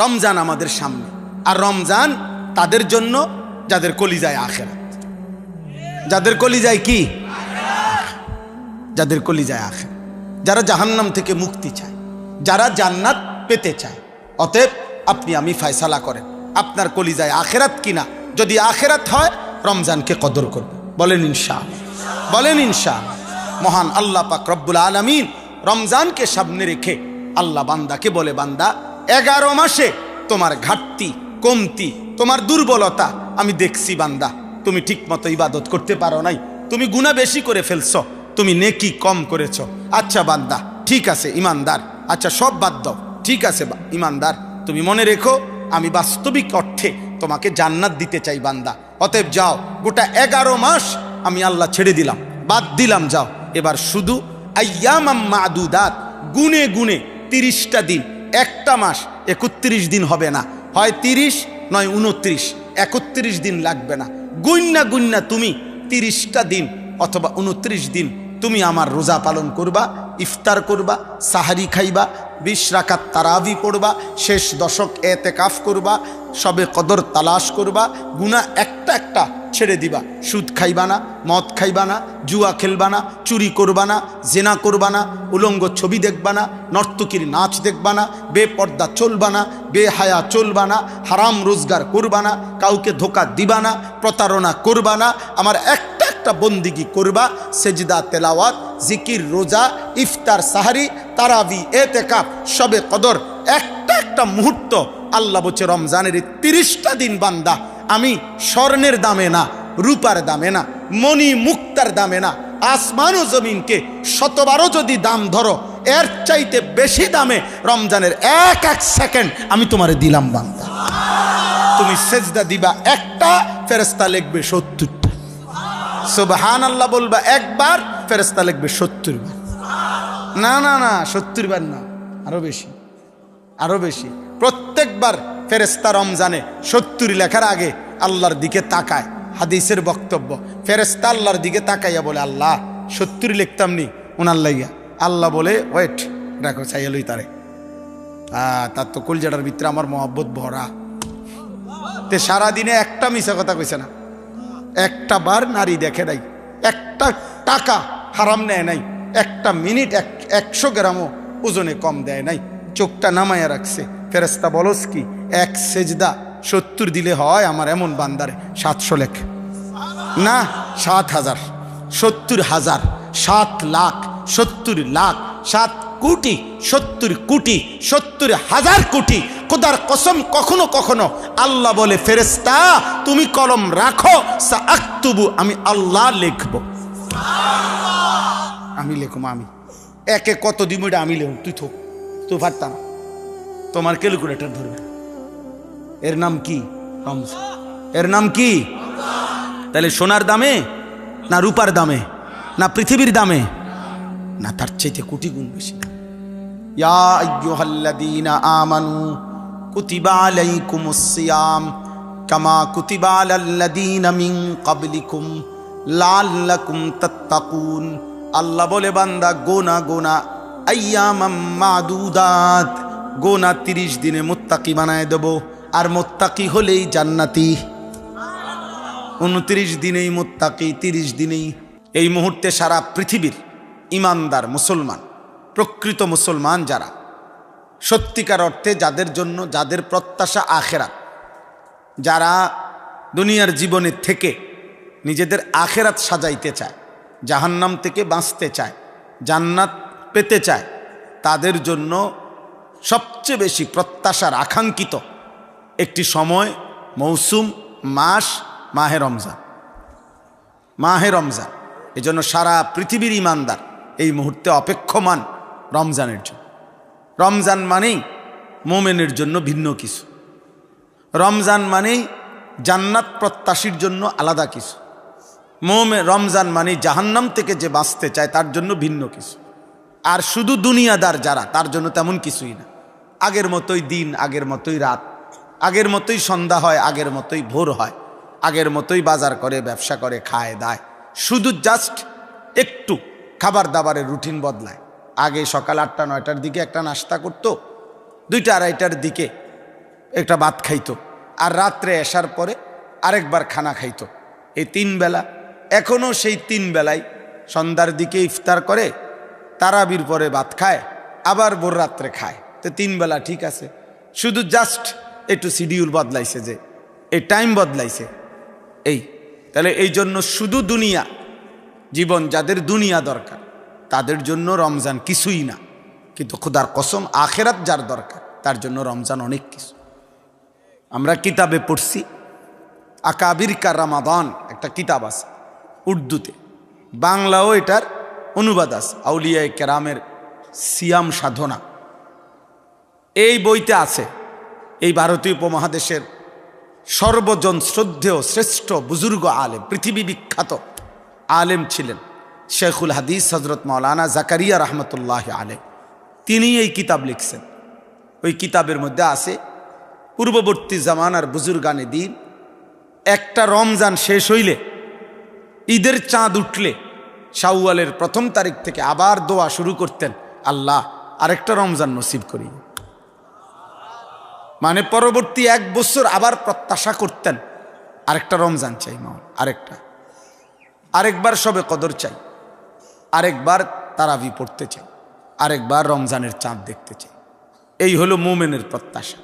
রমজান আমাদের সামনে, আর রমজান তাদের জন্য যাদের কলিজায় আখিরাত, যাদের কলিজায় কি, যাদের কলিজায় আখিরাত, যারা জাহান্নাম থেকে মুক্তি চায়, যারা জান্নাত পেতে চায়। অতএব আপনি আমি ফয়সালা করেন আপনার কলিজায় আখিরাত কিনা। যদি আখিরাত হয় রমজানকে কদর করব, বলেন ইনশাআল্লাহ, বলেন ইনশাআল্লাহ। মহান আল্লাহ পাক রব্বুল আলামিন রমজানকে সামনে রেখে আল্লাহ বান্দাকে বলে, বান্দা 11 মাসে তোমার ঘাটতি, কমতি, তোমার দুর্বলতা আমি দেখছি বান্দা। তুমি ঠিক মতো ইবাদত করতে পারো নাই, তুমি গুনাহ বেশি করে ফেলছো, তুমি নেকি কম করেছো। আচ্ছা বান্দা ঠিক আছে ইমানদার, আচ্ছা সব বাদ দাও, ঠিক আছে ইমানদার, তুমি মনে রেখো আমি বাস্তবিক অর্থে তোমাকে জান্নাত দিতে চাই বান্দা। অতএব যাও, গোটা 11 মাস আমি আল্লাহ ছেড়ে দিলাম, বাদ দিলাম, যাও এবার শুধু আইয়ামাম মাদুদাত, গুনে গুনে 30টা দিন, একটা মাস 31 দিন হবে না, হয় 30 নয় 29, 31 দিন লাগবে না। গুন্না গুন্না তুমি 30টা দিন অথবা 29 দিন তুমি আমার রোজা পালন করবা, ইফতার করবা, সাহারি খাইবা, 20 রাকাত তারাবি পড়বা, শেষ দশক এতেকাফ করবা, সবে কদর তালাশ করবা, গুনাহ একটা একটা ছেড়ে দিবা। সুদ খাইবা না, মদ খাইবা না, জুয়া খেলবা না, চুরি করবা না, জেনা করবা না, উলঙ্গ ছবি দেখবা না, নর্তকীর নাচ দেখবা না, বেপর্দা চলবা না, বেহায়া চলবা না, হারাম রোজগার করবা না, কাউকে ধোকা দিবা না, প্রতারণা করবা না, আমার একটা একটা বন্দিগি করবা, সেজদা, তেলাওয়াত, জিকির, রোজা, ইফতার, সাহারি, তারাবি, এতেকাফ, সবে কদর, একটা একটা মুহূর্ত। আল্লাহ বলছে রমজানের 30টা দিন বান্দা আমি স্বর্ণের দামে না, রূপার দামে না, মণি মুক্তার দামে না, আসমান ও জমিনকে 100বারও যদি দাম ধরো এর চাইতে বেশি দামে রমজানের এক এক সেকেন্ড আমি তোমারে দিলাম বান্দা। তুমি সেজদা দিবা একটা, ফেরেশতা লিখবে 70টা। সুবহানাল্লাহ বলবা একবার, ফেরেশতা লিখবে 70 বার। না না না, 70 বার না, আরো বেশি, আরো বেশি। প্রত্যেকবার ফেরেশতা রমজানে 70 লেখার আগে আল্লাহর দিকে তাকায়। হাদিসের বক্তব্য, ফেরেশতা আল্লাহর দিকে তাকাইয়া বলে, আল্লাহ 70 লিখতাম নি ওনার লাইয়া। আল্লাহ বলে ওয়েট রাখো, চাইয়ালই তারে, তার তো কলজাটার ভিতরে আমার মহব্বত ভরা। তে সারাদিনে একটা মিছা কথা কইছে না, একটা বার নারী দেখে নাই, একটা টাকা হারাম নেয় নাই, একটা মিনিট 100 গ্রামও ওজনে কম দেয় নাই, চোখটা নামাইয়া রাখছে। ফেরেশতা বলস কি, এক সেজদা 70 দিলে হয় আমার এমন বান্দারে 700 লেখ না, 7000, 70,000, 7 লাখ, 70 লাখ, 7 কোটি, 70 কোটি, 70,000 কোটি। খোদার কসম কখনো কখনো আল্লাহ বলে, ফেরেশতা তুমি কলম রাখো, সাআকতুবু, আমি আল্লাহ লিখব, আমি লিখব, আমি একে কত দিব এটা আমি লিখব, তুই থোক, তুই পারতাম, তোমার ক্যালকুলেটর ধরবে। এর নাম কি? রমজান। এর নাম কি? তাহলে সোনার দামে না রূপার দামে না পৃথিবীর দামে? না, তার চাইতে কোটি গুণ বেশি। ইয়া আইয়ুহাল্লাযীনা আমানু কুতিবা আলাইকুমুস সিয়াম কামা কুতিবা আলাল্লাযীনা মিন ক্বাবলিকুম লাআল্লাকুম তাত্তাকুন। আল্লাহ বলে, বান্দা গোনা গোনা, আইয়ামাম মাদুদাত, গোনা 30 দিনে মুত্তাকি বানায় দেব, আর মুত্তাকি হলেই জান্নাতি। 29 দিনেই মুত্তাকি, 30 দিনেই। এই মুহূর্তে সারা পৃথিবীর ইমানদার মুসলমান, প্রকৃত মুসলমান যারা, সত্যিকার অর্থে যাদের জন্য, যাদের প্রত্যাশা আখেরাত, যারা দুনিয়ার জীবনে থেকে নিজেদের আখেরাত সাজাইতে চায়, জাহান্নাম থেকে বাঁচতে চায়, জান্নাত পেতে চায়, তাদের জন্য সবচেয়ে বেশি প্রত্যাশার আকাঙ্ক্ষিত একটি সময়, মৌসুম, মাস, মাহে রমজান। মাহে রমজান। এজন্য সারা পৃথিবীর ইমানদার এই মুহূর্তে অপেক্ষমান রমজানের জন্য। রমজান মানেই মোমেনের জন্য ভিন্ন কিছু, রমজান মানেই জান্নাত প্রত্যাশীর জন্য আলাদা কিছু, রমজান মানেই জাহান্নাম থেকে যে বাঁচতে চায় তার জন্য ভিন্ন কিছু। আর শুধু দুনিয়াদার যারা, তার জন্য তেমন কিছুই না। আগের মতোই দিন, আগের মতোই রাত, আগের মতোই সন্ধ্যা হয়, আগের মতোই ভোর হয়, আগের মতোই বাজার করে, ব্যবসা করে, খায় দায়। শুধু জাস্ট একটু খাবার দাবারের রুটিন বদলায়। আগে সকাল 8টা 9টার দিকে একটা নাস্তা করতো, 2টা 2:30টার দিকে একটা ভাত খাইতো, আর রাত্রে এসার পরে আরেকবার খানা খাইতো। এই 3 বেলা। এখনও সেই 3 বেলায় সন্ধ্যার দিকে ইফতার করে, তারাবির পরে ভাত খায়, আবার ভোর রাত্রে খায়। তো 3 বেলা ঠিক আছে, শুধু জাস্ট একটু শিডিউল বদলাইছে, যে এই টাইম বদলাইছে এই। তাহলে এই জন্য শুধু দুনিয়া জীবন, যাদের দুনিয়া দরকার তাদের জন্য রমজান কিছুই না, কিন্তু খোদার কসম আখেরাত যার দরকার তার জন্য রমজান অনেক কিছু। আমরা কিতাবে পড়ছি, আকাবির কা রমাদান একটা কিতাব আছে উর্দুতে, বাংলাও এটার অনুবাদ আছে, আউলিয়ায়ে কেরামের সিয়াম সাধনা। এই বইতে আছে এই ভারতীয় উপমহাদেশের সর্বজন শ্রদ্ধেয় শ্রেষ্ঠ বুজুর্গ আলেম, পৃথিবী বিখ্যাত আলেম ছিলেন শেখুল হাদিস হজরত মাওলানা জাকারিয়া রহমতুল্লাহ আলে। তিনি এই কিতাব লিখছেন। ওই কিতাবের মধ্যে আছে পূর্ববর্তী জামানার বুজুর্গানে দিন একটা রমজান শেষ হইলে, ঈদের চাঁদ উঠলে শাওয়ালের 1ম তারিখ থেকে আবার দোয়া শুরু করতেন, আল্লাহ আরেকটা রমজান নসিব করি। মানে পরবর্তী 1 বছর আবার প্রত্যাশা করতেন, আরেকটা রমজান চাই, আরেকবার সবে কদর চাই, আরেকবার তারাবি পড়তে চাই, আরেকবার রমজানের চাঁদ দেখতে চাই। এই হলো মোমেনের প্রত্যাশা,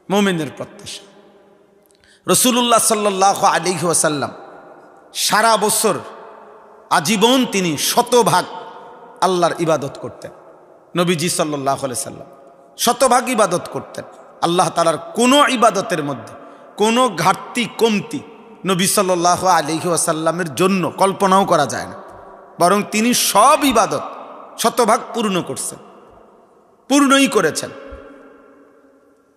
মোমেনের প্রত্যাশা। রসুল্লাহ সাল্লাল্লাহু আলাইহি ওয়াসাল্লাম সারা বছর আজীবন তিনি 100% আল্লাহর ইবাদত করতেন। নবীজি সাল্লাল্লাহু আলাইহি সাল্লাম 100% ইবাদত করতেন। আল্লাহ তাআলার কোনো ইবাদতের মধ্যে কোনো ঘাটতি কমতি নবী সাল্লাল্লাহু আলাইহি ওয়াসাল্লামের জন্য কল্পনাও করা যায় না, বরং তিনি সব ইবাদত 100% পূর্ণ করছেন, পূর্ণই করেছেন।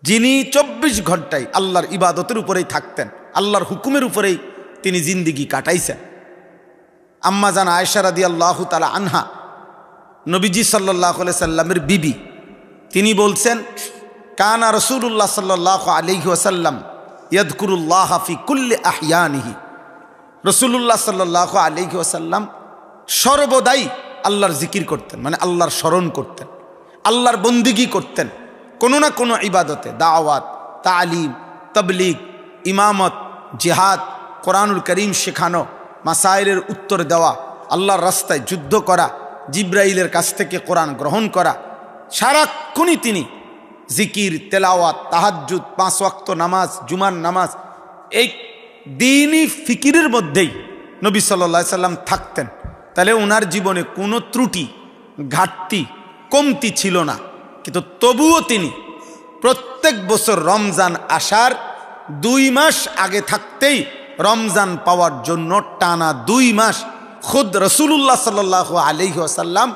যিনি 24 ঘন্টায় আল্লাহর ইবাদতের উপরেই থাকতেন, আল্লাহর হুকুমের উপরেই তিনি জিন্দিগি কাটাইছেন। আম্মা জান আয়েশা রাদিয়াল্লাহু তাআলা আনহা, নবীজি সাল্লাল্লাহু আলাইহি সাল্লামের বিবি, তিনি বলছেন, কানা রাসূলুল্লাহ সাল্লাল্লাহু আলাইহি ওয়াসাল্লাম ইয়াযকুরুল্লাহ ফি কুল্লি আহইয়ানিহি। রাসূলুল্লাহ সাল্লাল্লাহু আলাইহি ওয়াসাল্লাম সর্বদাই আল্লাহর জিকির করতেন, মানে আল্লাহর স্মরণ করতেন, আল্লাহর বন্দিগি করতেন। কোনো না কোনো ইবাদতে, দাওয়াত, তালিম, তাবলীগ, ইমামত, জিহাদ, কোরআনুল করিম শেখানো, মাসাইলের উত্তর দেওয়া, আল্লাহর রাস্তায় যুদ্ধ করা, জিব্রাইলের কাছ থেকে কোরআন গ্রহণ করা, সারাক্ষণই তিনি জিকির, তেলাওয়াত, তাহাজ্জুদ, 5 ওয়াক্ত নামাজ, জুমার নামাজ, এই দ্বীনি ফিকিরের মধ্যেই নবী সাল্লাল্লাহু আলাইহি সাল্লাম থাকতেন। তাহলে ওনার জীবনে কোনো ত্রুটি, ঘাটতি, কমতি ছিল না। কিন্তু তবুও তিনি প্রত্যেক বছর রমজান আসার 2 মাস আগে থাকতেই রমজান পাওয়ার জন্য টানা 2 মাস খুদ রাসূলুল্লাহ সাল্লাল্লাহু আলাইহি ওয়াসাল্লাম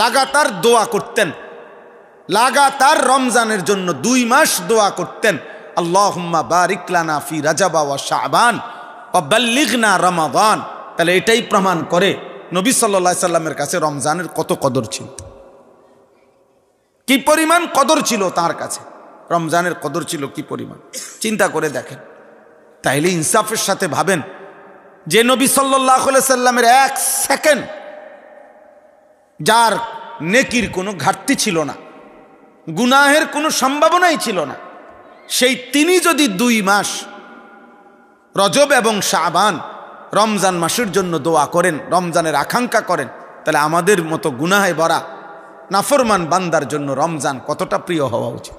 লাগাতার দোয়া করতেন, লাগাতার রমজানের জন্য 2 মাস দোয়া করতেন, আল্লাহুম্মা বারিক লানা ফি রাজাবা ওয়া শাবান ওয়া বাল্লিগনা রমাদান। তাহলে এটাই প্রমাণ করে নবী সাল্লাল্লাহু আলাইহি সাল্লামের কাছে রমজানের কত কদর ছিল, কি পরিমাণ কদর ছিল তার কাছে, রমজানের কদর ছিল কি পরিমাণ, চিন্তা করে দেখেন। তাইলে ইনসাফের সাথে ভাবেন যে নবী সাল্লাল্লাহু আলাইহি সাল্লামের 1 সেকেন্ড যার নেকির কোনো ঘাটতি ছিল না, গুনাহের কোনো সম্ভাবনাই ছিল না, সেই তিনি যদি 2 মাস রজব এবং শাবান রমজান মাসের জন্য দোয়া করেন, রমজানের আকাঙ্ক্ষা করেন, তাহলে আমাদের মতো গুনাহে ভরা নাফরমান বান্দার জন্য রমজান কতটা প্রিয় হওয়া উচিত,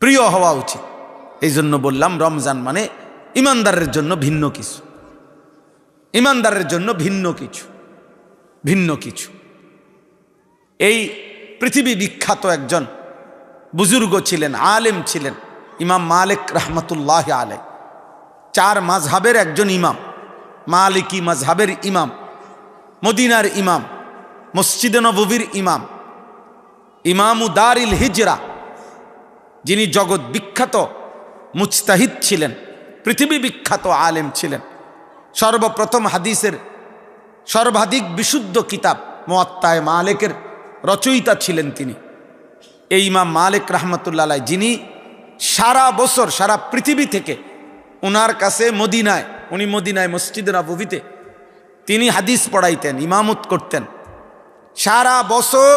প্রিয় হওয়া উচিত। এই জন্য বললাম রমজান মানে ইমানদারের জন্য ভিন্ন কিছু, ইমানদারের জন্য ভিন্ন কিছু, ভিন্ন কিছু। এই পৃথিবী বিখ্যাত একজন বুজুর্গ ছিলেন, আলেম ছিলেন, ইমাম মালিক রহমতুল্লাহ আলাই। 4 মাযহাবের একজন ইমাম, মালিকি মাযহাবের ইমাম, মদিনার ইমাম, মসজিদে নববীর ইমাম, ইমামু দারিল হিজরা, যিনি জগৎ বিখ্যাত মুজতাহিদ ছিলেন, পৃথিবী বিখ্যাত আলেম ছিলেন। সর্বপ্রথম হাদিসের সর্বাধিক বিশুদ্ধ কিতাব মুয়াত্তায়ে মালিকের রচয়িতা ছিলেন তিনি, এই ইমাম মালিক রহমতুল্লাহ আলাই, যিনি সারা বছর সারা পৃথিবী থেকে ওনার কাছে মদিনায়, উনি মদিনায় মসজিদে নববীতে তিনি হাদিস পড়াইতেন, ইমামত করতেন। সারা বছর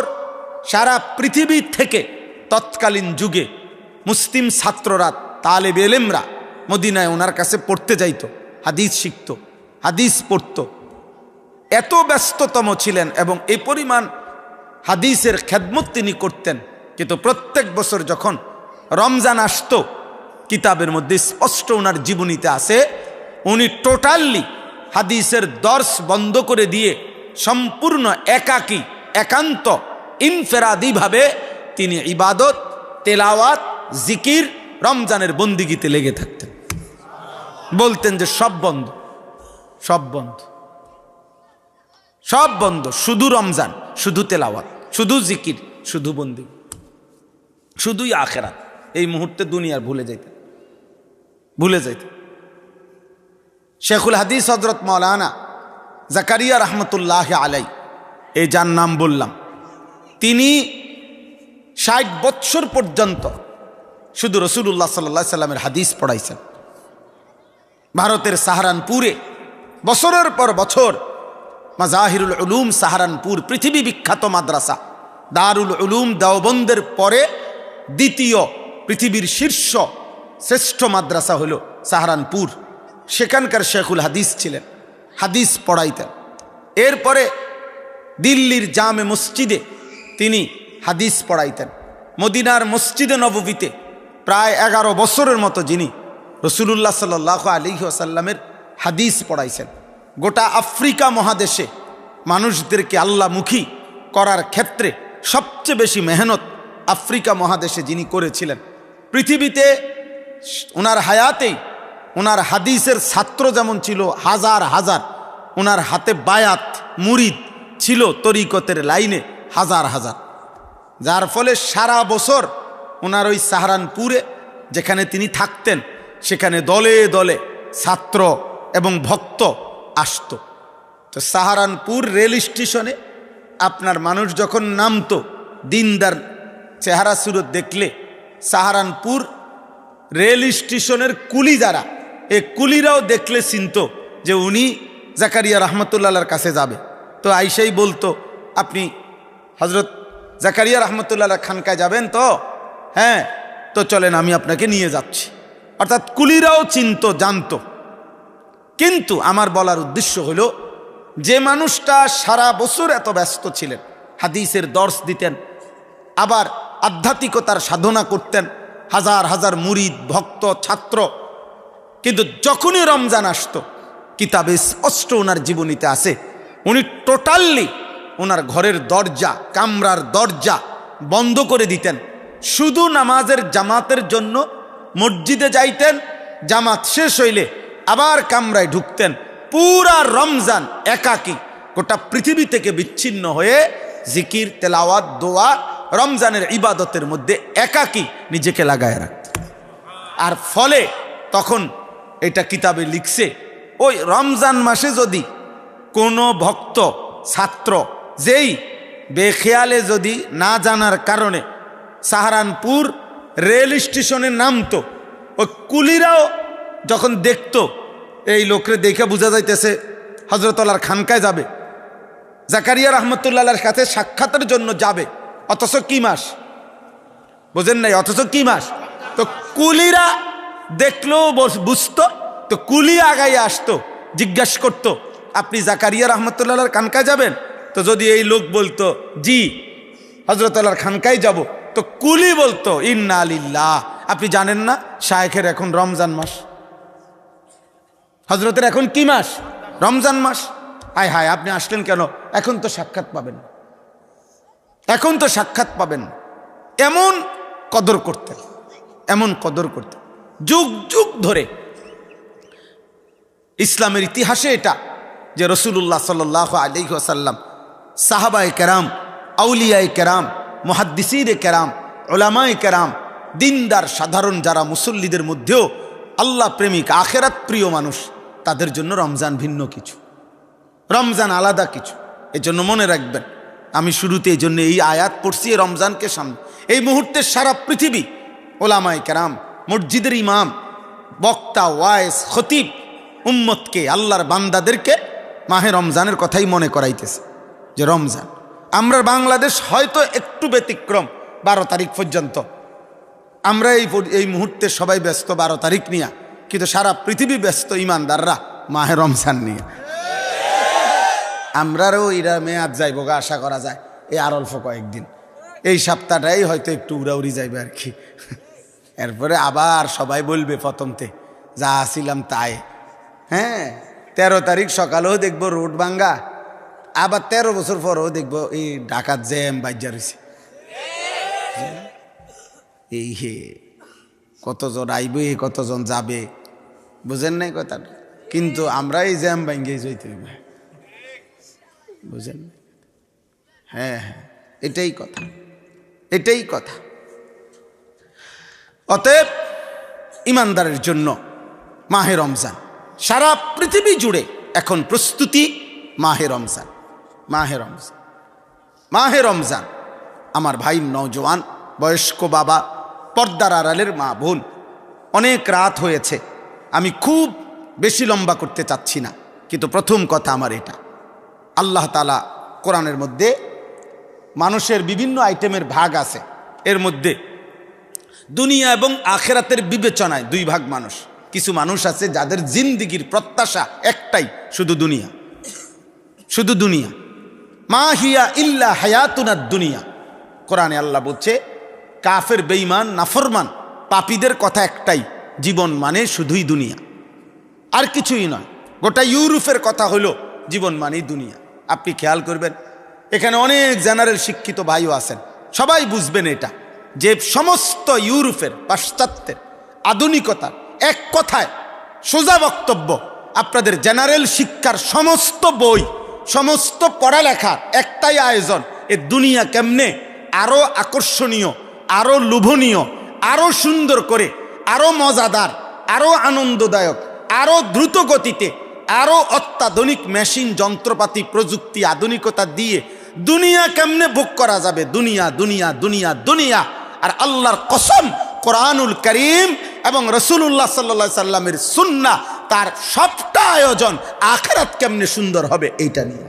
সারা পৃথিবী থেকে তৎকালীন যুগে মুসলিম ছাত্ররা, তালেবে ইলমরা মদিনায় ওনার কাছে পড়তে যাইত, হাদিস শিখত, হাদিস পড়ত। এত ব্যস্ততম ছিলেন এবং এই পরিমাণ হাদিসের খেদমত তিনি করতেন। কিন্তু প্রত্যেক বছর যখন রমজান আসতো, কিতাবের মধ্যে স্পষ্ট ওনার জীবনীতে আছে, উনি টোটালি হাদিসের দর্শ বন্ধ করে দিয়ে সম্পূর্ণ একাকী, একান্ত, ইনফেরাদিভাবে তিনি ইবাদত, তেলাওয়াত, জিকির, রমজানের বন্দিগিতে লেগে থাকতেন। বলতেন যে সব বন্ধ, সব বন্ধ, সব বন্ধ, শুধু রমজান, শুধু তেলাওয়াত, শুধু জিকির, শুধু বন্দিগি, শুধুই আখেরাত। এই মুহূর্তে দুনিয়ার ভুলে যাইতেন, ভুলে যাইতেন। শেখুল হাদিস হযরত মাওলানা জাকারিয়া রহমতুল্লাহ আলাই, এই যার নাম বললাম, তিনি 60 বৎসর পর্যন্ত শুধু রাসূলুল্লাহ সাল্লাল্লাহু আলাইহি সাল্লামের হাদিস পড়াইছেন। ভারতের সাহারানপুরে বছরের পর বছর মাজাহিরুল উলুম সাহারানপুর, পৃথিবী বিখ্যাত মাদ্রাসা, দারুল উলুম দেওবন্দের পরে দ্বিতীয় পৃথিবীর শীর্ষ শ্রেষ্ঠ মাদ্রাসা হলো সাহারানপুর। সেখানকার শেখুল হাদিস ছিলেন, হাদিস পড়াইতেন। এরপরে দিল্লির জামে মসজিদে তিনি হাদিস পড়াইতেন। মদিনার মসজিদে নববীতে প্রায় 11 বছরের মতো যিনি রাসূলুল্লাহ সাল্লাল্লাহু আলাইহি ওয়াসাল্লামের হাদিস পড়াইছেন। গোটা আফ্রিকা মহাদেশে মানুষদেরকে আল্লাহমুখী করার ক্ষেত্রে সবচেয়ে বেশি মেহনত আফ্রিকা মহাদেশে যিনি করেছিলেন। পৃথিবীতে ওনার হায়াতেই ওনার হাদিসের ছাত্র যেমন ছিল হাজার হাজার, ওনার হাতে বায়াত, মুরিদ ছিল তরিকতের লাইনে হাজার হাজার, যার ফলে সারা বছর ওনার ওই সাহারানপুরে যেখানে তিনি থাকতেন, সেখানে দলে দলে ছাত্র এবং ভক্ত আসতো। তো সাহারানপুর রেল স্টেশনে আপনার মানুষ যখন নামতো, দিনদার চেহারা সুরত দেখলে সাহারানপুর রেল স্টেশনের কুলি যারা, এই কুলিরাও দেখলে চিনত যে উনি জাকারিয়া রহমতুল্লাহর কাছে যাবে। তো আইসাই বলতো, আপনি হজরত জাকারিয়া রহমতুল্লাহ খানকায় যাবেন তো? হ্যাঁ, তো চলেন আমি আপনাকে নিয়ে যাচ্ছি। অর্থাৎ কুলিরাও চিনত, জানত। কিন্তু আমার বলার উদ্দেশ্য হলো, যে মানুষটা সারা বছর এত ব্যস্ত ছিলেন, হাদিসের দর্শ দিতেন, আবার আধ্যাত্মিকতার সাধনা করতেন, হাজার হাজার মুরিদ, ভক্ত, ছাত্র, কিন্তু যখনই রমজান আসতো, কিতাবে স্পষ্ট ওনার জীবনীতে আছে, উনি টোটালি ওনার ঘরের দরজা, কামরার দরজা বন্ধ করে দিতেন। শুধু নামাজের জামাতের জন্য মসজিদে যাইতেন, জামাত শেষ হইলে আবার কামরায় ঢুকতেন। পুরা রমজান একাকী, গোটা পৃথিবী থেকে বিচ্ছিন্ন হয়ে জিকির, তেলাওয়াত, দোয়া, রমজানের ইবাদতের মধ্যে একাকী নিজেকে লাগায় রাখতেন। আর ফলে তখন এটা কিতাবে লিখছে, ওই রমজান মাসে যদি কোনো ভক্ত, ছাত্র যেই বেখেয়ালে যদি না জানার কারণে সাহারানপুর রেল স্টেশনে নামতো, ওই কুলিরাও যখন দেখতো এই লোকরে দেখে বোঝা যাইতেছে হজরতলার খানকায় যাবে, জাকারিয়া রহমতুল্লাহর কাছে সাক্ষাতের জন্য যাবে, অথচ কি মাস বোঝেন নাই, অথচ কি মাস। তো কুলিরা দেখলেও বুঝতো, তো কুলি আগাইয়া আসতো, জিজ্ঞাসা করতো, আপনি জাকারিয়া রহমতুল্লাহর খানকায় যাবেন? তো যদি এই লোক বলতো জি হজরতলার খানকায় যাব, তো কুলি বলতো ইন্না লিল্লাহ, আপনি জানেন না শায়েখের এখন রমজান মাস, হজরতের এখন কি মাস? রমজান মাস। হায় হায়, আপনি আসলেন কেন? এখন তো সাক্ষাৎ পাবেন, এখন তো সাক্ষাৎ পাবেন। এমন কদর করতেন, এমন কদর করতেন। যুগ যুগ ধরে ইসলামের ইতিহাসে এটা যে রাসূলুল্লাহ সাল্লাল্লাহু আলাইহি ওয়াসাল্লাম, সাহাবায়ে কেরাম, আউলিয়ায়ে কেরাম, মুহাদ্দিসিনে কেরাম, উলামায়ে কেরাম, দিনদার সাধারণ যারা মুসল্লিদের মধ্যেও আল্লাহ প্রেমিক, আখেরাত প্রিয় মানুষ, তাদের জন্য রমজান ভিন্ন কিছু, রমজান আলাদা কিছু। এই জন্য মনে রাখবেন, আমি শুরুতে এই জন্য এই আয়াত পড়ছি রমজানকে সামনে। এই মুহূর্তে সারা পৃথিবী ওলামায়ে কেরাম, মসজিদের ইমাম, বক্তা, ওয়াইজ, খতিব উম্মতকে, আল্লাহর বান্দাদেরকে মাহে রমজানের কথাই মনে করাইতেছে যে রমজান। আমরা বাংলাদেশ হয়তো একটু ব্যতিক্রম, 12 তারিখ পর্যন্ত আমরা এই মুহূর্তে সবাই ব্যস্ত 12 তারিখ নিয়ে, কিন্তু সারা পৃথিবী ব্যস্ত ইমানদাররা মাহে রমজান নিয়ে। আমরারও এরা মেয়াদ যাইব গা আশা করা যায়, এই আর অল্প কয়েকদিন, এই সপ্তাহটাই হয়তো একটু উড়াউড়ি যাইবে আর কি। এরপরে আবার সবাই বলবে প্রথমতে যা আসিলাম তাই। হ্যাঁ, 13 তারিখ সকালেও দেখবো রোড ভাঙ্গা, আবার 13 বছর পরেও দেখবো এই ঢাকার জ্যাম বাজ্যা রয়েছে। এই হে কতজন আইবে কতজন যাবে বুঝেন নাই কথাটা, কিন্তু আমরা এই জ্যাম ভাঙ্গে যাইতে হইবে, বুঝেন? হ্যাঁ হ্যাঁ, এটাই কথা, এটাই কথা। অতএব ইমানদারের জন্য মাহে রমজান, সারা পৃথিবী জুড়ে এখন প্রস্তুতি মাহে রমজান, মাহে রমজান, মাহে রমজান। আমার ভাই নওজোয়ান, বয়স্ক বাবা, পর্দার আড়ালের মা বোন, অনেক রাত হয়েছে, আমি খুব বেশি লম্বা করতে চাচ্ছি না, কিন্তু প্রথম কথা আমার এটা, আল্লাহ তাআলা কোরআনের মধ্যে মানুষের বিভিন্ন আইটেমের ভাগ আছে, এর মধ্যে দুনিয়া এবং আখেরাতের বিবেচনায় 2 ভাগ মানুষ। কিছু মানুষ আছে যাদের জিন্দিগির প্রত্যাশা একটাই, শুধু দুনিয়া, শুধু দুনিয়া। মা হিয়া ইল্লা হায়াতুনাদ দুনিয়া। কোরআনে আল্লাহ বলছে কাফের, বেঈমান, নাফরমান, পাপীদের কথা একটাই, জীবন মানে শুধুই দুনিয়া, আর কিছুই নয়। গোটা ইউরোপের কথা হলো জীবন মানেই দুনিয়া। আপনি খেয়াল করবেন, এখানে অনেক জেনারেল শিক্ষিত ভাইও আছেন, সবাই বুঝবেন এটা, যে সমস্ত ইউরোপের, পাশ্চাত্যের আধুনিকতার এক কথায় সোজা বক্তব্য, আপনাদের জেনারেল শিক্ষার সমস্ত বই, সমস্ত পড়ালেখার একটাই আয়োজন, এ দুনিয়া কেমনে আরো আকর্ষণীয়, আরো লোভনীয়, আরো সুন্দর করে, আরো মজাদার, আরো আনন্দদায়ক, আরো দ্রুত গতিতে, আরো অত্যাধুনিক মেশিন, যন্ত্রপাতি, প্রযুক্তি, আধুনিকতা দিয়ে দুনিয়া কেমনে ভোগ করা যাবে, দুনিয়া দুনিয়া দুনিয়া দুনিয়া। আর আল্লাহর কসম, কোরআনুল কারীম এবং রাসূলুল্লাহ সাল্লাল্লাহু আলাইহি সাল্লামের সুন্নাহ, তার সবটা আয়োজন আখিরাত কেমনে সুন্দর হবে এইটা নিয়ে।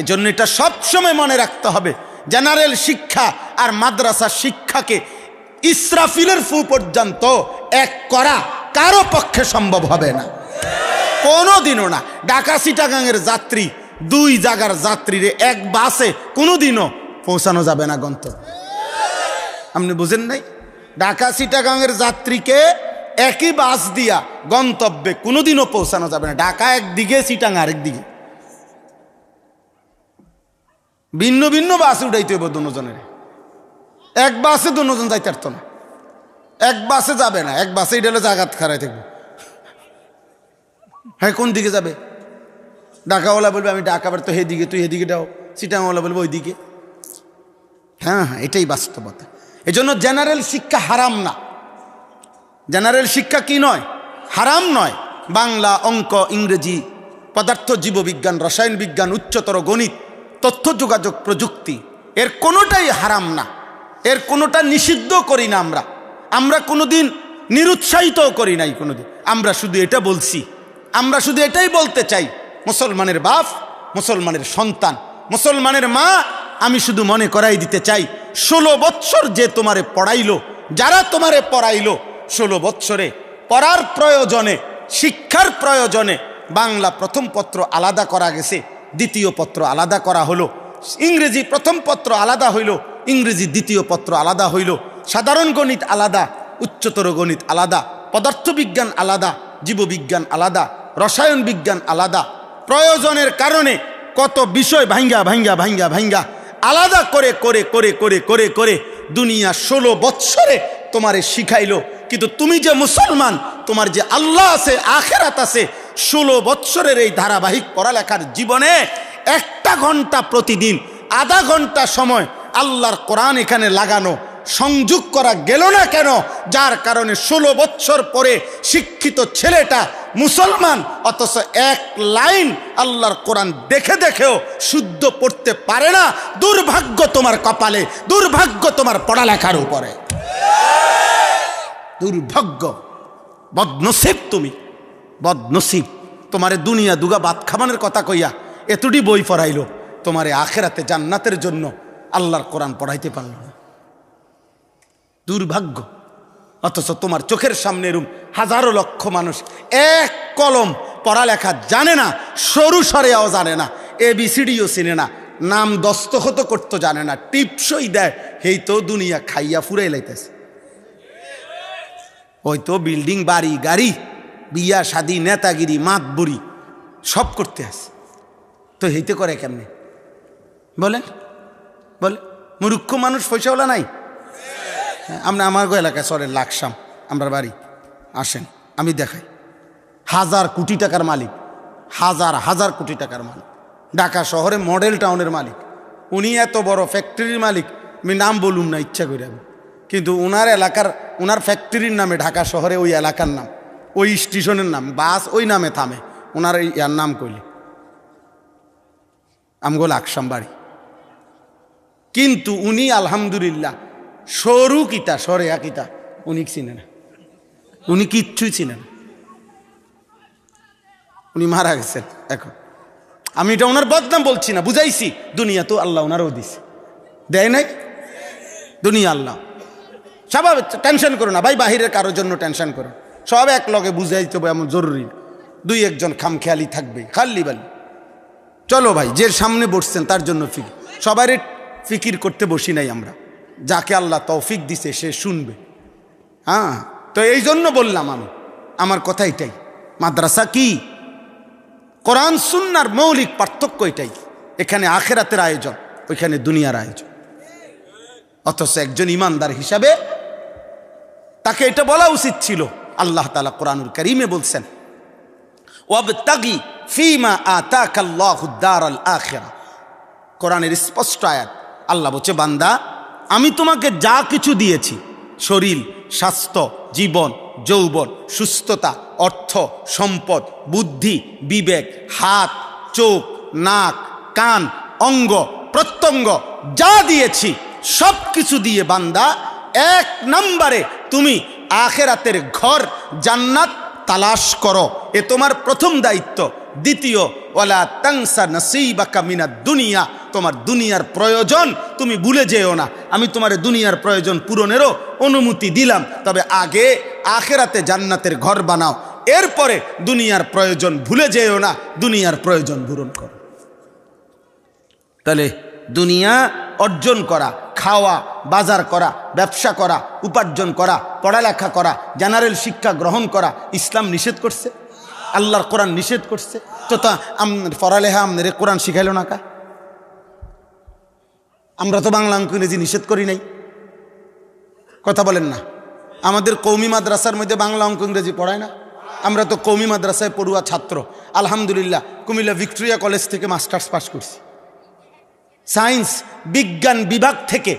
এজন্য এটা সবসময় মনে রাখতে হবে, জেনারেল শিক্ষা আর মাদ্রাসা শিক্ষাকে ইসরাফিলের ফু পর্যন্ত এক করা কারো পক্ষে সম্ভব হবে না, কোনোদিনও না। ঢাকা চিটাগাংয়ের যাত্রী, 2 জায়গার যাত্রীরে এক বাসে কোনোদিনও পৌঁছানো যাবে না গন্তব্যে। আপনি বুঝেন নাই? ঢাকা চিটাগাংয়ের যাত্রীকে একই বাস দিয়া গন্তব্যে কোনোদিনও পৌঁছানো যাবে না। ঢাকা একদিকে, চিটাগাং আরেকদিকে, ভিন্ন ভিন্ন বাসে উঠাইতে হইব দুজনের। এক বাসে দুজন যাইতে পারতো না, এক বাসে যাবে না, এক বাসে এটা হলে জাগাত খারাই থাকবে। হ্যাঁ, কোন দিকে যাবে? ঢাকাওয়ালা বলবে আমি ঢাকা বার তো হেদিকে, তুই হেদিকে যাও। চিটাগাংওয়ালা বলবে ওই দিকে। হ্যাঁ হ্যাঁ, এটাই বাস্তবতা। এজন্য জেনারেল শিক্ষা হারাম না। জেনারেল শিক্ষা কি নয়? হারাম নয়। বাংলা, অঙ্ক, ইংরেজি, পদার্থ, জীববিজ্ঞান, রসায়ন বিজ্ঞান, উচ্চতর গণিত, তথ্য যোগাযোগ প্রযুক্তি, এর কোনোটাই হারাম না, এর কোনোটা নিষিদ্ধ করি না। আমরা কোনোদিন নিরুৎসাহিতও করি নাই কোনোদিন। আমরা শুধু এটা বলছি, আমরা শুধু এটাই বলতে চাই, মুসলমানের বাপ, মুসলমানের সন্তান, মুসলমানের মা, আমি শুধু মনে করাই দিতে চাই, 16 বৎসর যে তোমারে পড়াইলো, যারা তোমারে পড়াইলো, 16 বৎসরে পড়ার প্রয়োজনে, শিক্ষার প্রয়োজনে বাংলা প্রথম পত্র আলাদা করা গেছে, দ্বিতীয় পত্র আলাদা করা হলো, ইংরেজি প্রথম পত্র আলাদা হইল, ইংরেজি দ্বিতীয় পত্র আলাদা হইল, সাধারণ গণিত আলাদা, উচ্চতর গণিত আলাদা, পদার্থবিজ্ঞান আলাদা, জীববিজ্ঞান আলাদা, রসায়ন বিজ্ঞান আলাদা। প্রয়োজনের কারণে কত বিষয় ভাঙ্গা ভাঙ্গা ভাঙ্গা ভাঙ্গা আলাদা করে করে করে করে করে করে দুনিয়া 16 বৎসরে তোমারে শিখাইলো। কিন্তু তুমি যে মুসলমান, তোমার যে আল্লাহ আছে, আখেরাত আছে, 16 বৎসরের এই ধারাবাহিক পড়ালেখার জীবনে 1 ঘন্টা প্রতিদিন, আধা ঘন্টা সময় আল্লাহর কোরআন এখানে লাগানো, সংযোগ করা গেল না কেন? যার কারণে 16 বৎসর পরে শিক্ষিত ছেলেটা মুসলমান, অথচ 1 লাইন আল্লাহর কোরআন দেখে দেখেও শুদ্ধ পড়তে পারে না। দুর্ভাগ্য তোমার কপালে, দুর্ভাগ্য তোমার পড়ালেখার উপরে, দুর্ভাগ্য, বদনসিব তুমি, বদনসিব। তোমারে দুনিয়া দুগা ভাত খাবানের কথা কইয়া এতটি বই পড়াইলো, তোমারে আখেরাতে জান্নাতের জন্য আল্লাহর কোরআন পড়াইতে পারল না। দুর্ভাগ্য। অথচ তোমার চোখের সামনে রুম হাজারো লক্ষ মানুষ এক কলম পড়ালেখা জানে না, সরু সরেও জানে না, ABCDও চিনে না, নাম দস্তখত করতে জানে না, টিপসই দেয়, এই তো দুনিয়া খাইয়া ফুরাই লাইতেছে। ওই তো বিল্ডিং, বাড়ি, গাড়ি, বিয়া শাদি, নেতাগিরি, মাতবুরি সব করতে আসে। তো হেইতে করে কেমনে বলেন? বলে মূর্খ মানুষ পয়সাওয়ালা নাই? আমরা আমার এলাকায় চলে লাকসাম, আমরা বাড়ি আসেন, আমি দেখাই, হাজার কোটি টাকার মালিক, হাজার হাজার কোটি টাকার মালিক, ঢাকা শহরে মডেল টাউনের মালিক। উনি এত বড় ফ্যাক্টরির মালিক, আমি নাম বলুন না ইচ্ছা করে আমি, কিন্তু ওনার এলাকার, ওনার ফ্যাক্টরির নামে ঢাকা শহরে ওই এলাকার নাম, ওই স্টেশনের নাম, বাস ওই নামে থামে, ওনার ইয়ার নাম কইলে আমগো লাকসাম বাড়ি। কিন্তু উনি আলহামদুলিল্লাহ সরু কিতা সরেয়া কিতা উনি চিনে না, উনি কিচ্ছুই চিনে না, উনি মারা গেছেন এখন। আমি এটা ওনার বদনাম বলছি না, বুঝাইছি দুনিয়া তো আল্লাহ ওনারও দিছে, দেয় নাই? দুনিয়া আল্লাহ, স্বাভাবিক, টেনশন করো না ভাই, বাহিরের কারোর জন্য টেনশন করো, সব এক লগে বুঝাইতে হবে এমন জরুরি, দুই একজন খামখেয়ালি থাকবে খাল্লি বালি। চলো ভাই, যে সামনে বসছেন তার জন্য ফিকির, সবারই ফিকির করতে বসি নাই আমরা, যাকে আল্লাহ তৌফিক দিছে সে শুনবে। হ্যাঁ, তো এই জন্য বললাম আমি, আমার কথা এটাই, মাদ্রাসা কি? কোরআন সুন্নাহর মৌলিক পার্থক্য এটাই, এখানে আখিরাতের আয়োজন, ওইখানে দুনিয়ার আয়োজন। অথচ একজন ইমানদার হিসাবে তাকে এটা বলা উচিত ছিল। আল্লাহ তাআলা কোরআনুল কারীমে বলছেন, ওয়াবতাগি ফীমা আতাকাল্লাহুদ দারাল আখিরা। কোরআনের স্পষ্ট আয়াত, আল্লাহ বলছে, বান্দা আমি তোমাকে যা কিছু দিয়েছি, শরীর, স্বাস্থ্য, জীবন, যৌবন, সুস্থতা, অর্থ, সম্পদ, বুদ্ধি, বিবেক, হাত, চোখ, নাক, কান, অঙ্গ প্রত্যঙ্গ যা দিয়েছি সব কিছু দিয়ে বান্দা এক নম্বরে তুমি আখিরাতের ঘর জান্নাত তালাশ করো, এ তোমার প্রথম দায়িত্ব। দ্বিতীয়, ওয়ালা তানসা নসীবাকা মিনাদ দুনিয়া, তোমার দুনিয়ার প্রয়োজন তুমি ভুলে যেও না। আমি তোমার দুনিয়ার প্রয়োজন পূরণেরও অনুমতি দিলাম, তবে আগে আখিরাতে জান্নাতের ঘর বানাও, এরপরে দুনিয়ার প্রয়োজন ভুলে যেও না, দুনিয়ার প্রয়োজন পূরণ করো। তাহলে দুনিয়া অর্জন করা, খাওয়া, বাজার করা, ব্যবসা করা, উপার্জন করা, পড়ালেখা করা, জেনারেল শিক্ষা গ্রহণ করা ইসলাম নিষেধ করছে, আল্লাহর কোরআন নিষেধ করছে। তো তা পড়ালেখা আমাদের কোরআন শিখাইল না কা? আমরা তো বাংলা অঙ্ক ইংরেজি নিষেধ করি নাই, কথা বলেন না? আমাদের কওমি মাদ্রাসার মধ্যে বাংলা অঙ্ক ইংরেজি পড়ায় না? আমরা তো কওমি মাদ্রাসায় পড়ুয়া ছাত্র, আলহামদুলিল্লাহ কুমিল্লা ভিক্টোরিয়া কলেজ থেকে মাস্টার্স পাস করছি। সায়েন্স বিজ্ঞান বিভাগ থেকে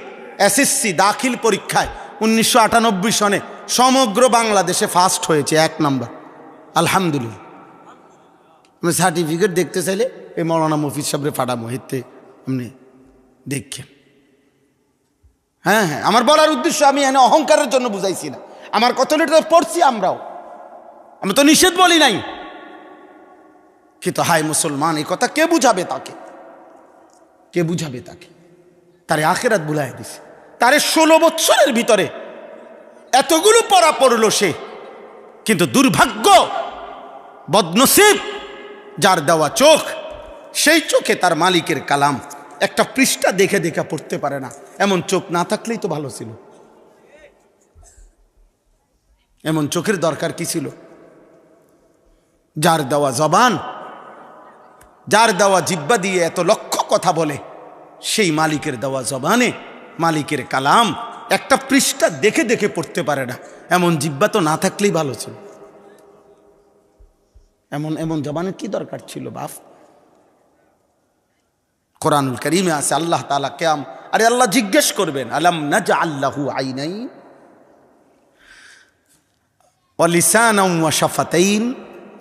এসএসসি দাখিল পরীক্ষায় 1998 সনে সমগ্র বাংলাদেশে ফার্স্ট হয়েছে, 1 নম্বর, আলহামদুলিল্লাহ। আমি সার্টিফিকেট দেখতে চাইলে এই মৌলানা মফিজ সাহেবরে ফাটামো, হেতে এমনি দেখেন। হ্যাঁ হ্যাঁ, আমার বলার উদ্দেশ্য আমি এনে অহংকারের জন্য বুঝাইছি না, আমার কত লিটার পড়ছি আমরাও, আমি তো নিষেধ বলি নাই। কিন্তু হায় মুসলমান, এই কথা কে বুঝাবে তাকে? কে বুঝাবে তাকে? তারে আখিরাত ভুলাই দিছে। তারে 16 বছরের ভিতরে এতগুলো পড়া পড়লো সে, কিন্তু দুর্ভাগ্য, বদনসিব, যার দেওয়া চোখ, সেই চোখে তার মালিকের কালাম একটা পৃষ্ঠা দেখে দেখে পড়তে পারে না। এমন চোখ না থাকলেই তো ভালো ছিল, এমন চোখের দরকার কি ছিল? যার দেওয়া জবান, যার দেওয়া জিহ্বা দিয়ে এত লক্ষ কথা বলে, সেই মালিকের দেওয়া জবানে মালিকের কালাম একটা পৃষ্ঠা দেখে দেখে পড়তে পারে না। এমন জিহ্বা তো না থাকলেই ভালো ছিল। এমন জবানের কি দরকার ছিল বাপ? কোরআনুল কারীমে আছে, আল্লাহ তাআলা আরে আল্লাহ জিজ্ঞেস করবেন, আলাম নাজআল লাহু আইনাইন ওয়া লিসানান ওয়া শাফাতাইন।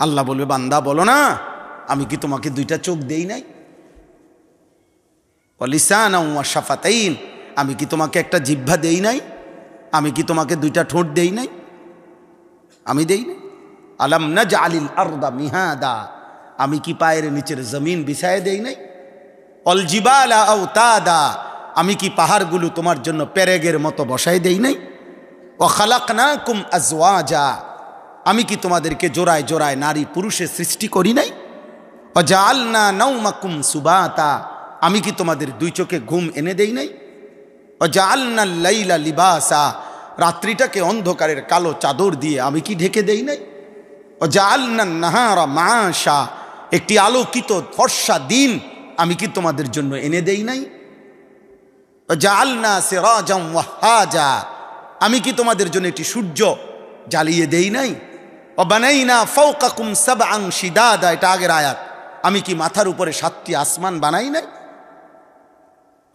আল্লাহ বলবে, বান্দা বলো না আমি কি তোমাকে 2টা চোখ দেই নাই? ওয়া লিসানান ওয়া শাফাতাইন, আমি কি তোমাকে একটা জিহ্বা দেই নাই? আমি কি তোমাকে 2টা ঠোঁট দেই নাই? আমি দেই নাই? আলাম নাজআলিল আরদা মিহাদা, আমি কি পায়ের নিচের জমিন বিছায় দেই নাই? অল জিবালা আওতাদা, আমি কি পাহাড়গুলো তোমার জন্য পেরেগের মতো বসায় দেই নাই? ওয়া খালাকনাকুম আজওয়াজা, আমি কি তোমাদেরকে জোড়ায় জোড়ায় নারী পুরুষের সৃষ্টি করি নাই? ওয়া জাআলনা নাওমাকুম সুবাতা, আমি কি তোমাদের দুই চোখে ঘুম এনে দেই নাই? ওয়া জাআলনাল লাইলা লিবাসা, রাত্রিটাকে অন্ধকারের কালো চাদর দিয়ে আমি কি ঢেকে দেই নাই? ওয়া জাআলনান নাহারা মাআশা, একটি আলোকিত ফর্সা দিন আমি কি তোমাদের জন্য এনে দেই নাই? ওয়া জাআলনা সিরাজাম ওয়াহাজা, আমি কি তোমাদের জন্য একটি সূর্য জ্বালিয়ে দেই নাই? ওয়া বানাইনা ফাওকাকুম সাবআন শিদাদা, এটা আগের আয়াত, আমি কি মাথার উপরে 7টি আসমান বানাই নাই?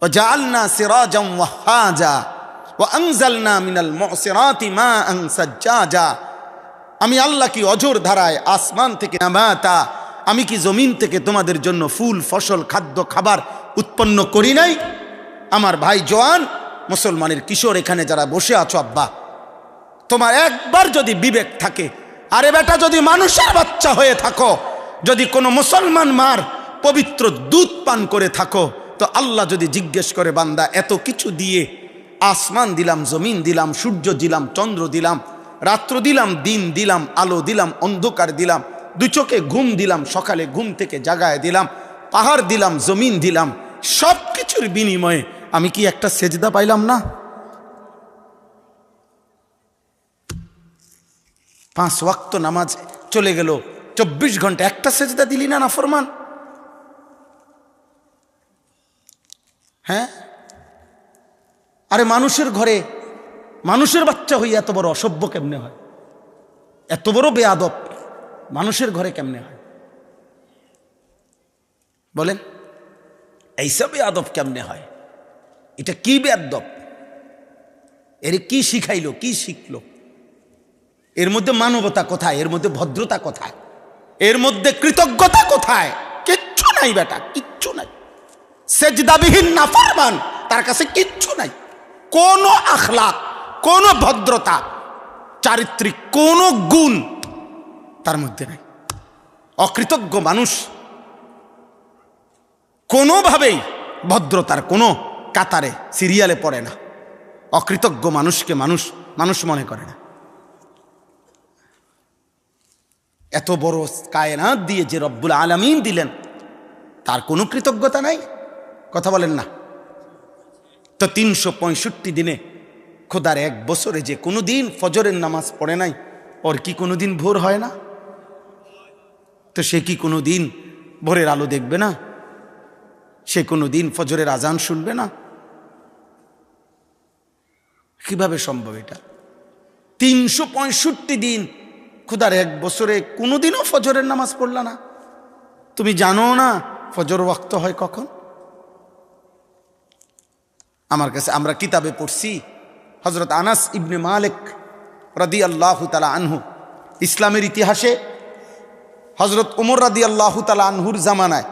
ওয়া জাআলনা সিরাজাম ওয়াহাজা ওয়া আনজালনা মিনাল মুসিরাতি মাআন সাজ্জাজা, আমি আল্লাহ কি অঝোর ধারায় আসমান থেকে নামাতা, আমি কি জমিন থেকে তোমাদের জন্য ফুল ফসল খাদ্য খাবার উৎপন্ন করি নাই? আমার ভাই জওয়ান মুসলমানের কিশোর এখানে যারা বসে আছো, আব্বা তোমার একবার যদি বিবেক থাকে, আরে বেটা যদি মানুষের বাচ্চা হয়ে থাকো, যদি কোনো মুসলমান মার পবিত্র দুধ পান করে থাকো, তো আল্লাহ যদি জিজ্ঞেস করে বান্দা এত কিছু দিয়ে আসমান দিলাম, জমিন দিলাম, সূর্য দিলাম, চন্দ্র দিলাম, রাত্র দিলাম, দিন দিলাম, আলো দিলাম, অন্ধকার দিলাম, দুই চোখে ঘুম দিলাম, সকালে ঘুম থেকে জাগায় দিলাম, পাহাড় দিলাম, জমিন দিলাম, সব কিছুর বিনিময়ে আমি কি একটা সেজদা পাইলাম না? 5 ওয়াক্ত নামাজ চলে গেল, 24 ঘন্টা একটা সেজদা দিলি না নাফরমান? হ্যাঁ, আরে মানুষের ঘরে মানুষের বাচ্চা হইয়া এত বড় অসভ্য কেমনে হয়? এত বড় বেয়াদব মানুষের ঘরে কেমনে হয় বলেন? এইসব বেয়াদব কেমনে হয়? এটা কি বেয়াদব? এর কি শিখাইলো, কি শিখলো? এর মধ্যে মানবতা কোথায়? এর মধ্যে ভদ্রতা কোথায়? এর মধ্যে কৃতজ্ঞতা কোথায়? কিচ্ছু নাই বেটা, কিচ্ছু নাই। সেজদাবিহীন নাফরমান, তার কাছে কিচ্ছু নাই, কোনো আখলাক, কোনো ভদ্রতা, চারিত্রিক কোনো গুণ তার মধ্যে নাই। অকৃতজ্ঞ মানুষ কোনোভাবেই ভদ্রতার কোনো কাতারে সিরিয়ালে পড়ে না। অকৃতজ্ঞ মানুষকে মানুষ মানুষ মনে করে না। এত বড় কায়নাত দিয়ে যে রব্বুল আলামিন দিলেন, তার কোনো কৃতজ্ঞতা নাই? কথা বলেন না তো? 365 দিনে খোদার 1 বছরে যে কোনো দিন ফজরের নামাজ পড়ে নাই, ওর কি কোনো দিন ভোর হয় না? তো সে কি কোনো দিন ভোরের আলো দেখবে না? সে কোনো দিন ফজরের আজান শুনবে না? কিভাবে সম্ভব এটা? 365 দিন খোদার 1 বছরে কোনোদিনও ফজরের নামাজ পড়লা না? তুমি জানো না ফজর ওয়াক্ত হয় কখন? আমার কাছে আমরা কিতাবে পড়ছি, হযরত আনাস ইবনে মালিক রাদিয়াল্লাহু তাআলা আনহু, ইসলামের ইতিহাসে হযরত ওমর রাদিয়াল্লাহু তাআলা আনহুর জামানায়,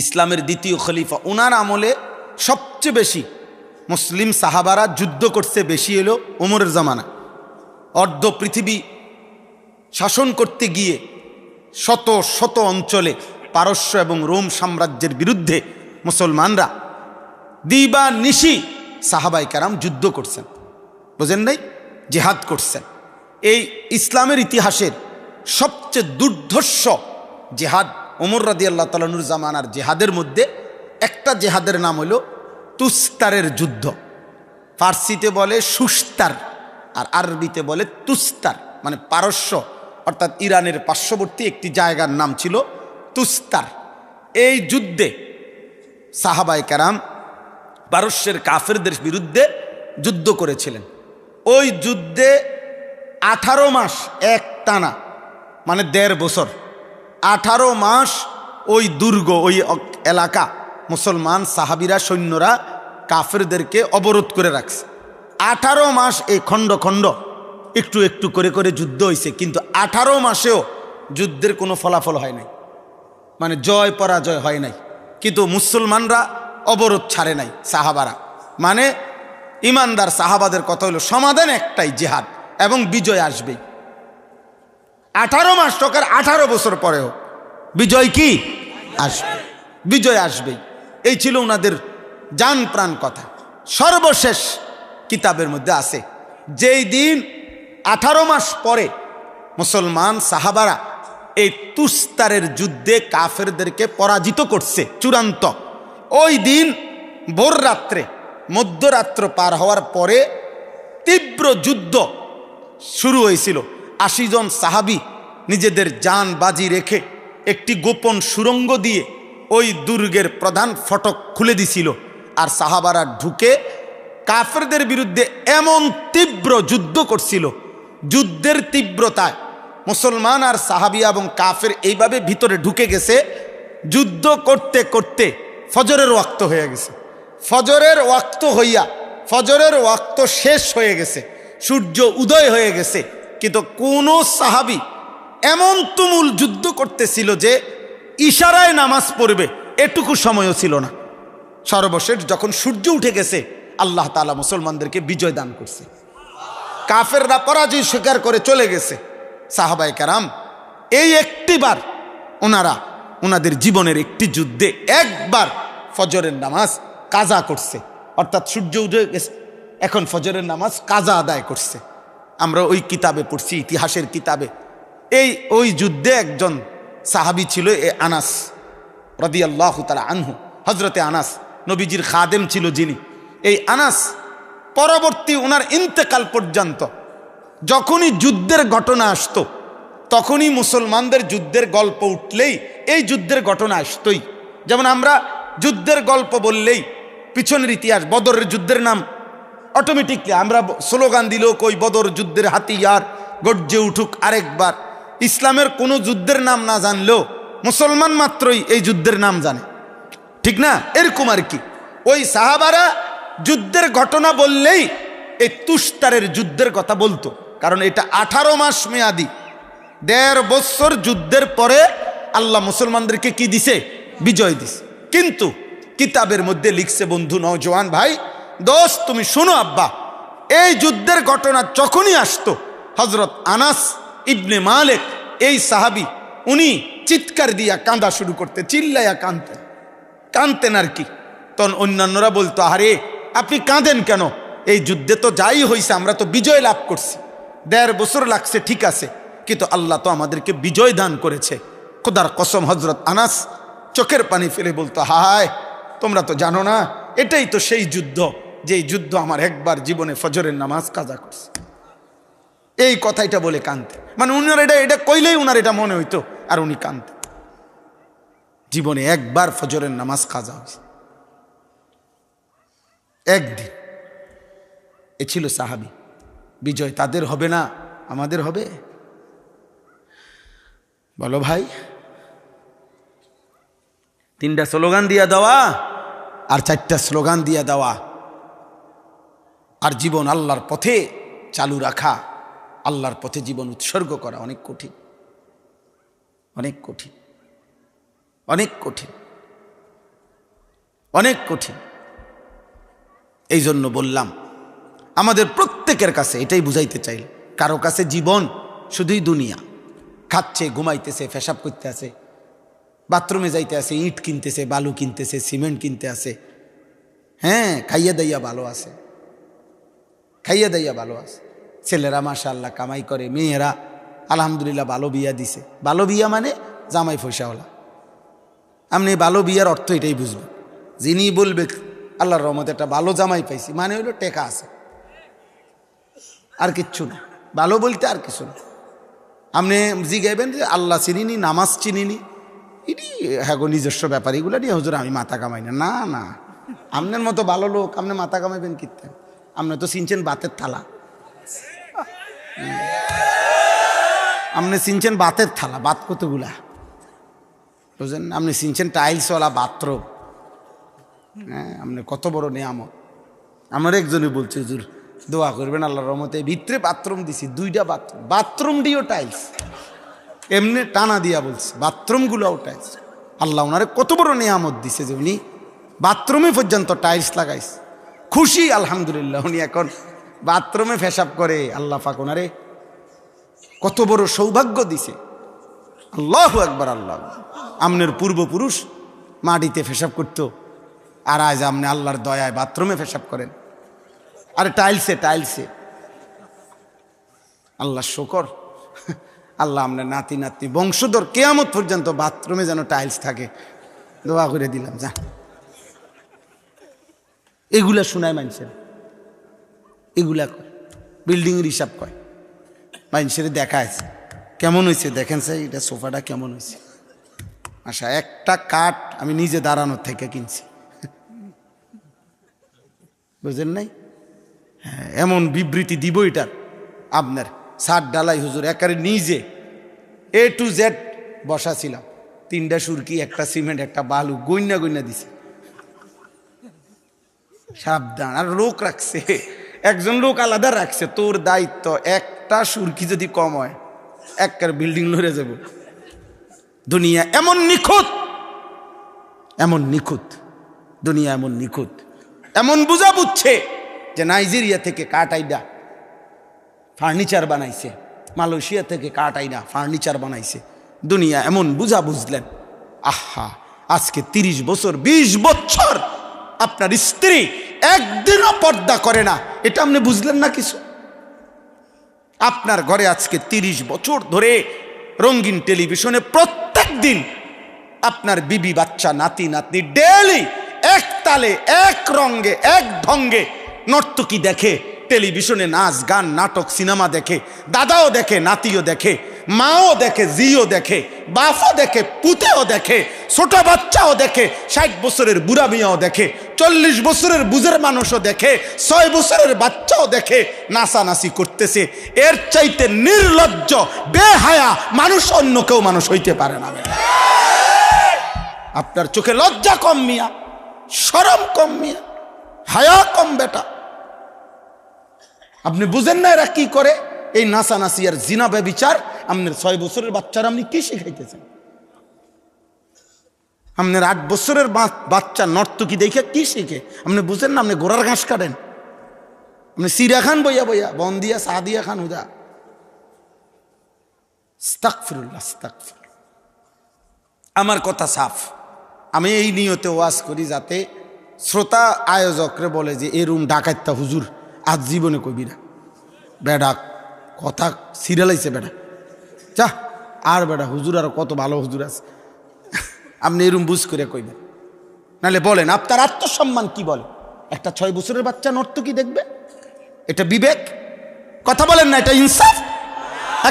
ইসলামের দ্বিতীয় খলিফা, ওনার আমলে সবচেয়ে বেশি মুসলিম সাহাবারা যুদ্ধ করছে বেশি এলো ওমরের জামানা। অর্ধ পৃথিবী শাসন করতে গিয়ে শত শত অঞ্চলে পারস্য এবং রোম সাম্রাজ্যের বিরুদ্ধে মুসলমানরা দিবা নিশি সাহাবায়ে কেরাম যুদ্ধ করছেন, বুঝেন নাই? জিহাদ করছেন। এই ইসলামের ইতিহাসের সবচেয়ে দুর্ধর্ষ জিহাদ ওমর রাদিয়াল্লাহু তাআলা আনহুর জামানার জিহাদের মধ্যে একটা জিহাদের নাম হলো তুস্তারের যুদ্ধ। ফার্সিতে বলে সুস্তার, আর আরবিতে বলে তুস্তার, মানে পারস্য অর্থাৎ ইরানের পার্শ্ববর্তী একটি জায়গার নাম ছিল তুস্তার। এই যুদ্ধে সাহাবায়ে কেরাম পারস্যের কাফেরদের বিরুদ্ধে যুদ্ধ করেছিলেন। ওই যুদ্ধে 18 মাস এক টানা, মানে 1.5 বছর, 18 মাস ওই দুর্গ, ওই এলাকা মুসলমান সাহাবিরা সৈন্যরা কাফেরদেরকে অবরোধ করে রাখছে। 18 মাস এই খণ্ড খণ্ড একটু একটু করে করে যুদ্ধ হয়েছে, কিন্তু 18 মাসেও যুদ্ধের কোনো ফলাফল হয় নাই, মানে জয় পরাজয় হয় নাই। কিন্তু মুসলমানরা অবরোধ ছাড়ে নাই সাহাবারা, মানে ইমানদার সাহাবাদের কথা হলো সমাধান একটাই, জিহাদ, এবং বিজয় আসবেই। 18 মাস টাকার 18 বছর পরেও বিজয় কি আসবে, বিজয় আসবেই। এই ছিল ওনাদের জান প্রাণ কথা। সর্বশেষ কিতাবের মধ্যে আছে যেই দিন 18 মাস পরে মুসলমান সাহাবারা এই তুস্তারের যুদ্ধে কাফেরদেরকে পরাজিত করছে চূড়ান্ত, ওই দিন ভোর রাত্রে মধ্যরাত্র পার হওয়ার পরে তীব্র যুদ্ধ শুরু হয়েছিল। 80 জন সাহাবী নিজেদের জান বাজি রেখে একটি গোপন সুড়ঙ্গ দিয়ে ওই দুর্গের প্রধান ফটক খুলে দিছিল। আর সাহাবারা ঢুকে কাফেরদের বিরুদ্ধে এমন তীব্র যুদ্ধ করছিল, যুদ্ধের তীব্রতায় মুসলমান আর সাহাবী এবং কাফের এইভাবে ভিতরে ঢুকে গেছে, যুদ্ধ করতে করতে ফজরের ওয়াক্ত হয়ে গেছে। ফজরের ওয়াক্ত হইয়া ফজরের ওয়াক্ত শেষ হয়ে গেছে, সূর্য উদয় হয়ে গেছে, কিন্তু কোন সাহাবী এমন তুমুল যুদ্ধ করতেছিল যে ইশারায় নামাজ পড়বে এটুকু সময়ও ছিল না। সর্বশেষ যখন সূর্য উঠে গেছে, আল্লাহ তাআলা মুসলমানদেরকে বিজয় দান করছে। কাফেররা পরাজয় স্বীকার করে চলে গেছে। সাহাবায়ে কেরাম এই একটিবার ওনাদের জীবনের একটি যুদ্ধে একবার ফজরের নামাজ কাজা করছে, অর্থাৎ সূর্য উঠে গেছে, এখন ফজরের নামাজ কাজা আদায় করছে। আমরা ওই কিতাবে পড়ছি, ইতিহাসের কিতাবে। ওই যুদ্ধে একজন সাহাবী ছিল আনাস রাদিয়াল্লাহু তাআলা আনহু, হযরতে আনাস নবীজির খাদেম ছিল যিনি। এই আনাস পরবর্তী ওনার ইন্তেকাল পর্যন্ত যখনই যুদ্ধের ঘটনা আসতো, তখনই মুসলমানদের যুদ্ধের গল্প উঠলেই এই যুদ্ধের ঘটনা আসতোই। যেমন আমরা যুদ্ধের গল্প বললেই পিছনের ইতিহাস, বদরের যুদ্ধের নাম অটোমেটিকলি আমরা স্লোগান দিলেও কই বদর যুদ্ধের হাতিয়ার গর্জে উঠুক আরেকবার। ইসলামের কোনো যুদ্ধের নাম না জানলেও মুসলমান মাত্রই এই যুদ্ধের নাম জানে, ঠিক না? এরকম আর কি। ওই সাহাবারা যুদ্ধের ঘটনা বললেই এই তুস্তারের যুদ্ধের কথা বলতো, কারণ এটা 18 মাস মেয়াদি, 1.5 বছর যুদ্ধের পরে আল্লাহ মুসলমানদেরকে কি দিছে? বিজয় দিছে। কিন্তু কিতাবের মধ্যে লিখছে, বন্ধু নওজোয়ান ভাই, দোস্ত তুমি শোনো আব্বা, এই যুদ্ধের ঘটনা যখনই আসতো, হযরত আনাস ইবনে মালিক এই সাহাবী উনি চিৎকার দিয়া কাঁদা শুরু করতে, চিল্লাইয়া কাঁদতেন আর কি। তখন অন্যান্যরা বলতো, আরে আপনি কাঁদেন কেন? এই যুদ্ধে তো যাই হয়েছে, আমরা তো বিজয় লাভ করছি, 1.5 বছর লাগছে ঠিক আছে, কিন্তু আল্লাহ তো আমাদেরকে বিজয় দান করেছে, খোদার কসম। হযরত আনাস চোখের পানি ফেলে বলতো, হায় তোমরা তো জানো না, এটাই তো সেই যুদ্ধ, যেই যুদ্ধ আমার একবার জীবনে ফজরের নামাজ কাজা করছে। এই কথাইটা বলে কাঁদতেন, মানে উনার এটা কইলেই উনার এটা মনে হইতো, আর উনি কাঁদতেন। জীবনে একবার ফজরের নামাজ কাজা হয়েছে, একদিন। এ ছিল সাহাবী। বিজয় তাদের হবে না, আমাদের হবে? বলো ভাই। 3টা স্লোগান দিয়া দেওয়া আর 4টা স্লোগান দিয়া দেওয়া, আর জীবন আল্লাহর পথে চালু রাখা, আল্লাহর পথে জীবন উৎসর্গ করা অনেক কঠিন, অনেক কঠিন, অনেক কঠিন, অনেক কঠিন। এই জন্য বললাম, আমাদের প্রত্যেকের কাছে এটাই বুঝাইতে চাইল, কারো কাছে জীবন শুধুই দুনিয়া, খাচ্ছে, ঘুমাইতেছে, পেশাব করতে আছে, বাথরুমে যাইতে আছে, ইট কিনতেছে, বালু কিনতেছে, সিমেন্ট কিনতে আছে, হ্যাঁ খাইয়া দাইয়া ভালো আছে, খাইয়া দাইয়া ভালো আছে। ছেলেরা মাশাআল্লাহ কামাই করে, মেয়েরা আলহামদুলিল্লাহ ভালো বিয়া দিছে। ভালো বিয়া মানে জামাই পয়সাওয়ালা। আপনি ভালো বিয়ার অর্থ এটাই বুঝবেন, যিনি বলবে আল্লাহর রহমতে একটা ভালো জামাই পাইছি, মানে হইলো টেকা আছে, আর কিচ্ছু না। ভালো বলতে আর কিছু না। আপনি জিগাইবেন যে আল্লাহ চিনিনি, নামাজ চিনিনি, এটি হ্যাঁ গো নিজস্ব ব্যাপার, এগুলো নিয়ে হুজুর আমি মাথা কামাই না। না না, আপনার মতো ভালো লোক আপনি মাথা কামাইবেন কিনতেন? আপনি তো চিনছেন বাতের থালা, আপনি চিনছেন বাতের থালা, বাত কতগুলা বুঝলেন? আপনি চিনছেন টাইলসওয়ালা বাথরুম, হ্যাঁ আপনি কত বড় নিয়ামত। আমার একজনই বলছে, হুজুর দোয়া করবেন আল্লাহর রহমতে, ভিতরে বাথরুম দিছি, 2টা বাথরুম, বাথরুম দিয়েও টাইলস, এমনি টানা দিয়া বলছে, বাথরুমগুলোও টাইলস। আল্লাহ ওনারে কত বড় নিয়ামত দিছে যে উনি বাথরুমে পর্যন্ত টাইলস লাগাইছে। খুশি আলহামদুলিল্লাহ, উনি এখন বাথরুমে পেশাব করে। আল্লাহ পাক ওনারে কত বড় সৌভাগ্য দিছে। আল্লাহু আকবার, আল্লাহ। আমনের পূর্বপুরুষ মাটিতে পেশাব করতো, আর আজ আপনি আল্লাহর দয়ায় বাথরুমে পেশাব করেন, আর টাইলসে। আল্লাহ শকর, আল্লাহ আপনার নাতি নাতনি বংশধর কেয়ামত পর্যন্ত বাথরুমে যেন টাইলস থাকে, দোয়া করে দিলাম। যা এগুলা শোনায় মানুষের, এগুলা কয় বিল্ডিংয়ের হিসাব কয়, মানুষের দেখায় কেমন হয়েছে দেখেন স্যার এটা সোফাটা কেমন হয়েছে। আচ্ছা, একটা কাঠ আমি নিজে দাঁড়ানোর থেকে কিনছি, বুঝলেন নাই? হ্যাঁ, এমন বিবৃতি দিব এটার আপনার সাত ডালাই হুজুর একারে নিজে A to Z বসা ছিলাম, 3টা সুরকি, একটা সিমেন্ট, একটা বালু গইনা গইনা দিছে। সাবধান, আর লোক রাখছে, একজন লোক আলাদা রাখছে, তোর দায়িত্ব একটা সুরকি যদি কম হয় একবার বিল্ডিং লড়ে যাব। দুনিয়া এমন নিখুঁত, এমন নিখুঁত, দুনিয়া এমন নিখুঁত, এমন বুঝা বুঝছে যে নাইজেরিয়া থেকে কাঠ আইডা ফার্নিচার বানাইছে, মালয়েশিয়া থেকে কাঠ আইডা ফার্নিচার বানাইছে। দুনিয়া এমন বুঝা বুঝলেন। আহা, আজকে 30 বছর 20 বছর আপনার স্ত্রী একদিনও পর্দা করে না, এটা আপনি বুঝলেন না কিছু? আপনার ঘরে আজকে 30 বছর ধরে রঙিন টেলিভিশনে প্রত্যেক দিন আপনার বিবি বাচ্চা নাতি নাতনি ডেইলি এক তালে এক রঙে এক ঢঙ্গে নর্তকী দেখে, টেলিভিশনে নাচ গান নাটক সিনেমা দেখে, দাদাও দেখে নাতিও দেখে, মাও দেখে জিও দেখে, বাপও দেখে পুতেও দেখে, ছোট বাচ্চাও দেখে, 60 বছরের বুড়া মিয়াও দেখে, 40 বছরের বুঝের মানুষও দেখে, 6 বছরের বাচ্চাও দেখে, নাচানাচি করতেছে। এর চাইতে নির্লজ্জ বেহায়া মানুষ অন্য কেউ মানুষ হইতে পারে না। আপনার চোখে লজ্জা কম মিয়া, শরম কম মিয়া, হায়া কম বেটা। আপনি বুঝেন না এরা কি করে? এই নাচানাচি আর জিনা ব্যভিচার। আপনার 6 বছরের বাচ্চারা আপনি কি শিখাইতেছেন? আপনার 8 বছরের বাচ্চা নর্তকী দেখে কি শিখে? আপনি বুঝেন না? আপনি গোড়ার ঘাস কাটেন, আপনি সিরা খান বইয়া বইয়া, বন্দিয়া সাদিয়া খান হুদা। আস্তাগফিরুল্লাহ, আস্তাগফিরুল্লাহ। আমার কথা সাফ, আমি এই নিয়তে ওয়াজ করি যাতে শ্রোতা আয়োজকরে বলে যে এই রুম ডাকাইতা হুজুর আজ জীবনে কইবি না বেডা, কথা সিরিয়ালাইছে বেডা, যা আর বেডা হুজুর আর কত ভালো হুজুর আছে, আপনি এরম বুঝ করে কইবেন। নাহলে বলেন আপনার আত্মসম্মান কি বলে? একটা 6 বছরের বাচ্চা নর্তকী দেখবে, এটা বিবেক? কথা বলেন না, এটা ইনসাফ?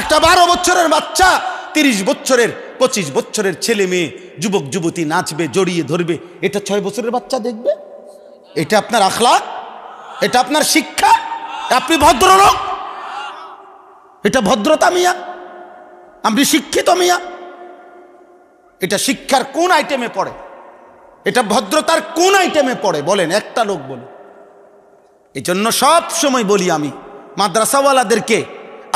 একটা 12 বছরের বাচ্চা 30 বছরের 25 বছরের ছেলে মেয়ে যুবক যুবতী নাচবে, জড়িয়ে ধরবে, এটা 6 বছরের বাচ্চা দেখবে? এটা আপনার আখলাক? এটা আপনার শিক্ষা? আপনি ভদ্রলোক? এটা ভদ্রতা মিয়া? আপনি শিক্ষিত মিয়া? এটা শিক্ষার কোন আইটেমে পড়ে? এটা ভদ্রতার কোন আইটেমে পড়ে? বলেন, একটা লোক বলে। এই জন্য সব সময় বলি আমি মাদ্রাসাওয়ালাদেরকে,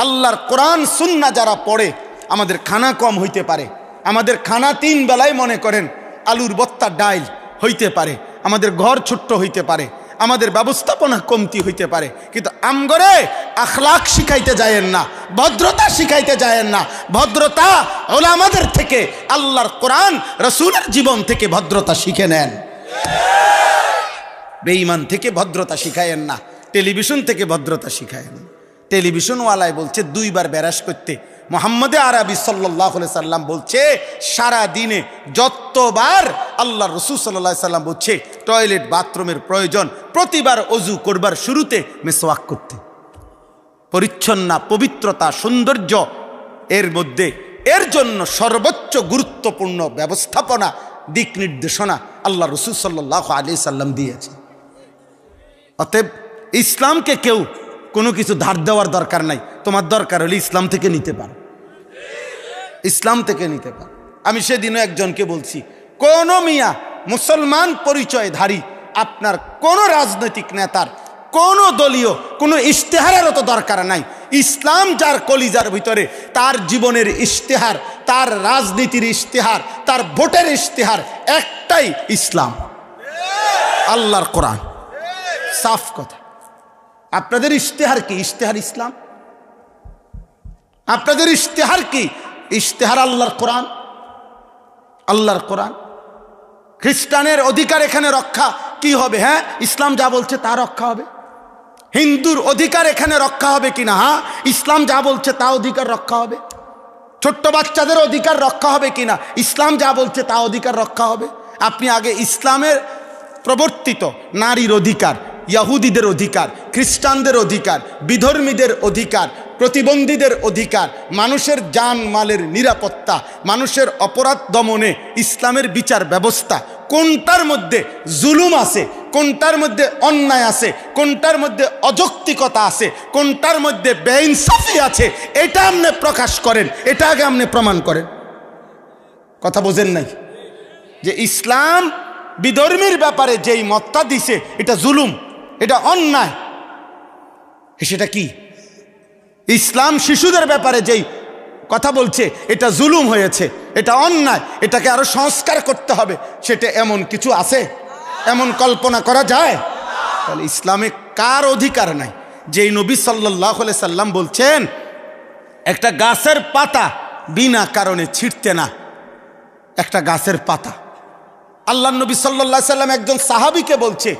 আল্লাহর কোরআন সুন্নাহ যারা পড়ে, আমাদের খানা কম হইতে পারে, আমাদের খানা 3 বেলায় মনে করেন আলুর বত্তা ডাইল হইতে পারে, আমাদের ঘর ছোট্ট হইতে পারে, আমাদের ব্যবস্থাপনা কমতি হইতে পারে, কিন্তু আমগরে আখলাক শিখাইতে যায়েন না, ভদ্রতা শিখাইতে যায়েন না। ভদ্রতা ওলামাদের থেকে, আল্লাহর কোরআন রাসূলের জীবন থেকে ভদ্রতা শিখে নেন। বেঈমান থেকে ভদ্রতা শিখায়েন না, টেলিভিশন থেকে ভদ্রতা শিখায়েন। টেলিভিশনওয়ালায় বলছে 2 বার ব্যারাস করতে, মুহাম্মদে আরবি সাল্লাল্লাহু আলাইহি সাল্লাম বলছে সারা দিনে যতবার আল্লাহ রাসূল সাল্লাল্লাহু আলাইহি সাল্লাম বলছে টয়লেট বাথরুমের প্রয়োজন, প্রতিবার ওযু করবার শুরুতে মিসওয়াক করতে। পরিচ্ছন্না, পবিত্রতা, সৌন্দর্য এর মধ্যে এর জন্য সর্বোচ্চ গুরুত্বপূর্ণ ব্যবস্থাপনা, দিক নির্দেশনা আল্লাহ রাসূল সাল্লাল্লাহু আলাইহি সাল্লাম দিয়েছে। অতএব ইসলামকে কেউ কোনো কিছু ধার দেওয়ার দরকার নাই, তোমার দরকার হলে ইসলাম থেকে নিতে পারো, ইসলাম থেকে নিতে পারো। আমি সেদিনও একজনকে বলছি, কোন মিয়া মুসলমান পরিচয়ধারী আপনার কোন রাজনৈতিক নেতার কোন দলীয় কোনো ইশতেহারেরও তো দরকার নাই। ইসলাম যার কলিজার ভিতরে, তার জীবনের ইশতেহার, তার রাজনীতির ইশতেহার, তার ভোটের ইশতেহার একটাই, ইসলাম, আল্লাহর কোরআন। সাফ কথা। আপনাদের ইশতেহার কি? ইশতেহার ইসলাম। আপনাদের ইশতেহার কি? ইশতেহার আল্লাহর কোরআন, আল্লাহর কোরআন। খ্রিস্টানের অধিকার এখানে রক্ষা কি হবে? হ্যাঁ, ইসলাম যা বলছে তা রক্ষা হবে। হিন্দুর অধিকার এখানে রক্ষা হবে কিনা? হ্যাঁ, ইসলাম যা বলছে তা অধিকার রক্ষা হবে। ছোট্ট বাচ্চাদের অধিকার রক্ষা হবে কিনা? ইসলাম যা বলছে তা অধিকার রক্ষা হবে। আপনি আগে ইসলামের প্রবর্তিত নারীর অধিকার, ইহুদিদের অধিকার, খ্রিস্টানদের অধিকার, বিধর্মীদের অধিকার, প্রতিবন্ধীদের অধিকার, মানুষের জান মালের নিরাপত্তা, মানুষের অপরাধ দমনে ইসলামের বিচার ব্যবস্থা, কোনটার মধ্যে জুলুম আছে, কোনটার মধ্যে অন্যায় আছে, কোনটার মধ্যে অযৌক্তিকতা আছে, কোনটার মধ্যে বেইনসাফি আছে, এটা আপনি প্রকাশ করেন, এটা আগে আপনি প্রমাণ করেন। কথা বোঝেন নাই? যে ইসলাম বিধর্মীর ব্যাপারে যেই মতটা দিছে এটা জুলুম, এটা অন্যায়, সেটা কি? ইসলাম শিশুদের ব্যাপারে যেই কথা বলছে এটা জুলুম হয়েছে, এটা অন্যায়, এটাকে আরো সংস্কার করতে হবে, সেটা এমন কিছু আছে? এমন কল্পনা করা যায়? তাহলে ইসলামে কার অধিকার নাই? যেই নবী সাল্লাল্লাহু আলাইহি সাল্লাম বলছেন একটা গাছের পাতা বিনা কারণে ছিঁড়তে না, একটা গাছের পাতা। আল্লাহ নবী সাল্লাল্লাহু আলাইহি সাল্লাম একজন সাহাবীকে বলছে,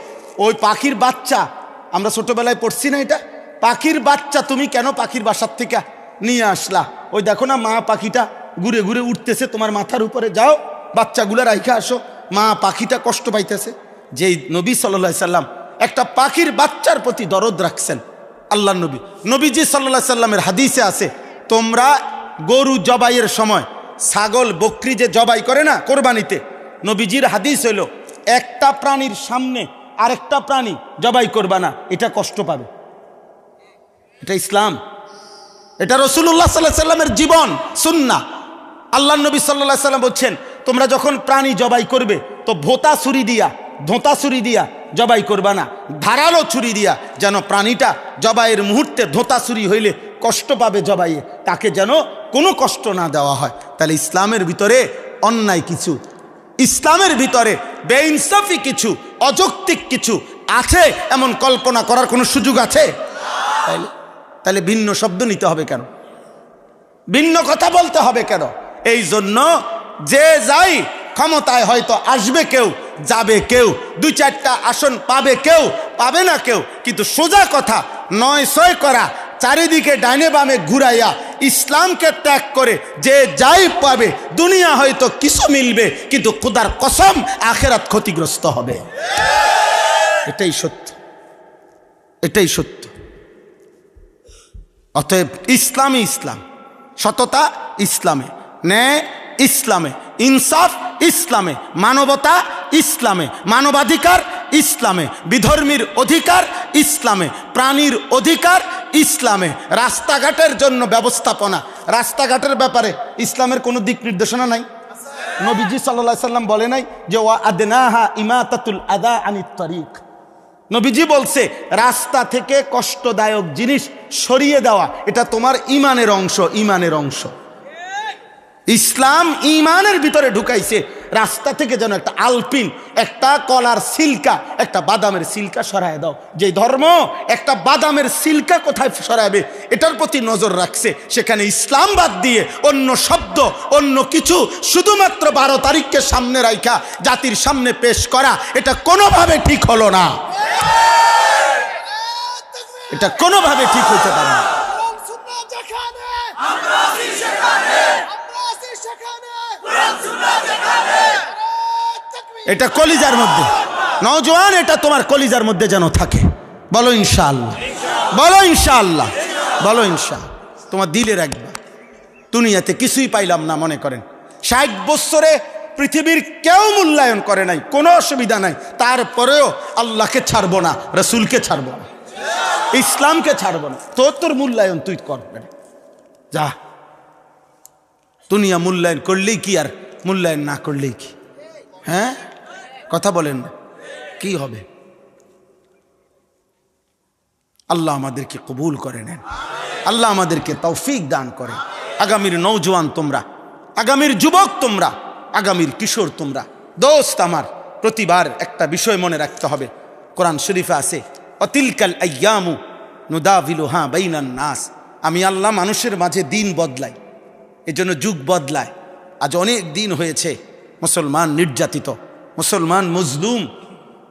ওই পাখির বাচ্চা, আমরা ছোটবেলায় পড়ছি না এটা, পাখির বাচ্চা তুমি কেন পাখির বাসার থেকে নিয়ে আসলা? ওই দেখো না মা পাখিটা ঘুরে ঘুরে উঠতেছে তোমার মাথার উপরে, যাও বাচ্চাগুলো রাইখা আসো, মা পাখিটা কষ্ট পাইতেছে। যেই নবী সাল্লাল্লাহু আলাইহি সাল্লাম একটা পাখির বাচ্চার প্রতি দরদ রাখছেন, আল্লাহ নবীজি সাল্লাল্লাহু আলাইহি সাল্লামের হাদিসে আছে, তোমরা গরু জবাইয়ের সময়, ছাগল বকরি যে জবাই করে না কোরবানিতে, নবীজির হাদিস হইল একটা প্রাণীর সামনে আরেকটা প্রাণী জবাই করবা না, এটা কষ্ট পাবে। এটা ইসলাম, এটা রাসূলুল্লাহ সাল্লাল্লাহু আলাইহি সাল্লামের জীবন সুন্নাহ। আল্লাহ নবী সাল্লাল্লাহু আলাইহি সাল্লাম বলছেন, তোমরা যখন প্রাণী জবাই করবে তো ধোঁতা ছুরি দিয়া জবাই করবা না, ধারালো ছুরি দিয়া, যেন প্রাণীটা জবাইয়ের মুহূর্তে ধোঁতা ছুরি হইলে কষ্ট পাবে জবাইয়ে, তাকে যেন কোনো কষ্ট না দেওয়া হয়। তাহলে ইসলামের ভিতরে অন্যায় কিছু, ইসলামের ভিতরে বেইনসাফি কিছু, অযৌক্তিক কিছু আছে এমন কল্পনা করার কোনো সুযোগ আছে? তাহলে ভিন্ন শব্দ নিতে হবে কেন? ভিন্ন কথা বলতে হবে কেন? এই জন্য যে যাই ক্ষমতায় হয়তো আসবে কেউ, যাবে কেউ, 2-4টা আসন পাবে কেউ, পাবে না কেউ, কিন্তু সোজা কথা 9-6 করা, চারিদিকে ডাইনে বামে ঘুরাইয়া ইসলামকে ত্যাগ করে যে যাই পাবে, দুনিয়া হয়তো কিছু মিলবে কিন্তু খোদার কসম আখিরাত ক্ষতিগ্রস্ত হবে। এটাই সত্য, এটাই সত্য। অতএব ইসলামই ইসলাম, সততা ইসলামে, ন্যায় ইসলামে, ইনসাফ ইসলামে, মানবতা ইসলামে, মানবাধিকার ইসলামে, বিধর্মীর অধিকার ইসলামে, প্রাণীর অধিকার ইসলামে, রাস্তাঘাটের জন্য ব্যবস্থাপনা, রাস্তাঘাটের ব্যাপারে ইসলামের কোনো দিক নির্দেশনা নাই। নবীজি সাল্লাল্লাহু আলাইহি সাল্লাম বলে নাই যে ওয়া আদনাহা ইমাতাতুল আদা আনিত তারিক? নবীজি বলছে রাস্তা থেকে কষ্টদায়ক জিনিস সরিয়ে দেওয়া, এটা তোমার ঈমানের অংশ, ঈমানের অংশ। ইসলাম ঈমানের ভিতরে ঢুকাইছে, রাস্তা থেকে যেন একটা আলপিন, একটা কলার সিল্কা, একটা বাদামের সিল্কা সরায় দাও। যে ধর্ম একটা বাদামের সিল্কা কোথায় সরাবে এটার প্রতি নজর রাখছে, সেখানে ইসলাম বাদ দিয়ে অন্য শব্দ, অন্য কিছু শুধুমাত্র 12 তারিখকে সামনে রাখা জাতির সামনে পেশ করা, এটা কোনোভাবে ঠিক হলো না, এটা কোনোভাবে ঠিক হতে পারে না। এটা কলিজার মধ্যে, নওজোয়ান, এটা তোমার কলিজার মধ্যে যেন থাকে। বলো ইনশাআল্লাহ, বলো ইনশাআল্লাহ, বলো ইনশাআল্লাহ। তোমার দিলে রাখবা। দুনিয়াতে কিছুই পাইলাম না মনে করেন, 60 বছরে পৃথিবীর কেউ মূল্যায়ন করে নাই, কোনো অসুবিধা নাই, তারপরেও আল্লাহকে ছাড়বো না, রসুলকে ছাড়বো না, ইসলামকে ছাড়বো না, তোর মূল্যায়ন তুই করবে না, যা। দুনিয়া মূল্যায়ন করলেই কি আর মূল্যায়ন না করলেই কি? হ্যাঁ, কথা বলেন না, কি হবে? আল্লাহ আমাদেরকে কবুল করে নেন, আল্লাহ আমাদেরকে তৌফিক দান করেন। আগামীর নওজোয়ান তোমরা, আগামীর যুবক তোমরা, আগামীর কিশোর তোমরা, দোস্ত আমার, প্রতিবার একটা বিষয় মনে রাখতে হবে। কোরআন শরীফে আছে অতিলকাল আইয়ামু নুদাভিলুহা বাইনান নাস, আমি আল্লাহ মানুষের মাঝে দিন বদলাই, এজন্য যুগ বদলায়। আজ অনেক দিন হয়েছে মুসলমান নির্যাতিত, মুসলমান মজলুম,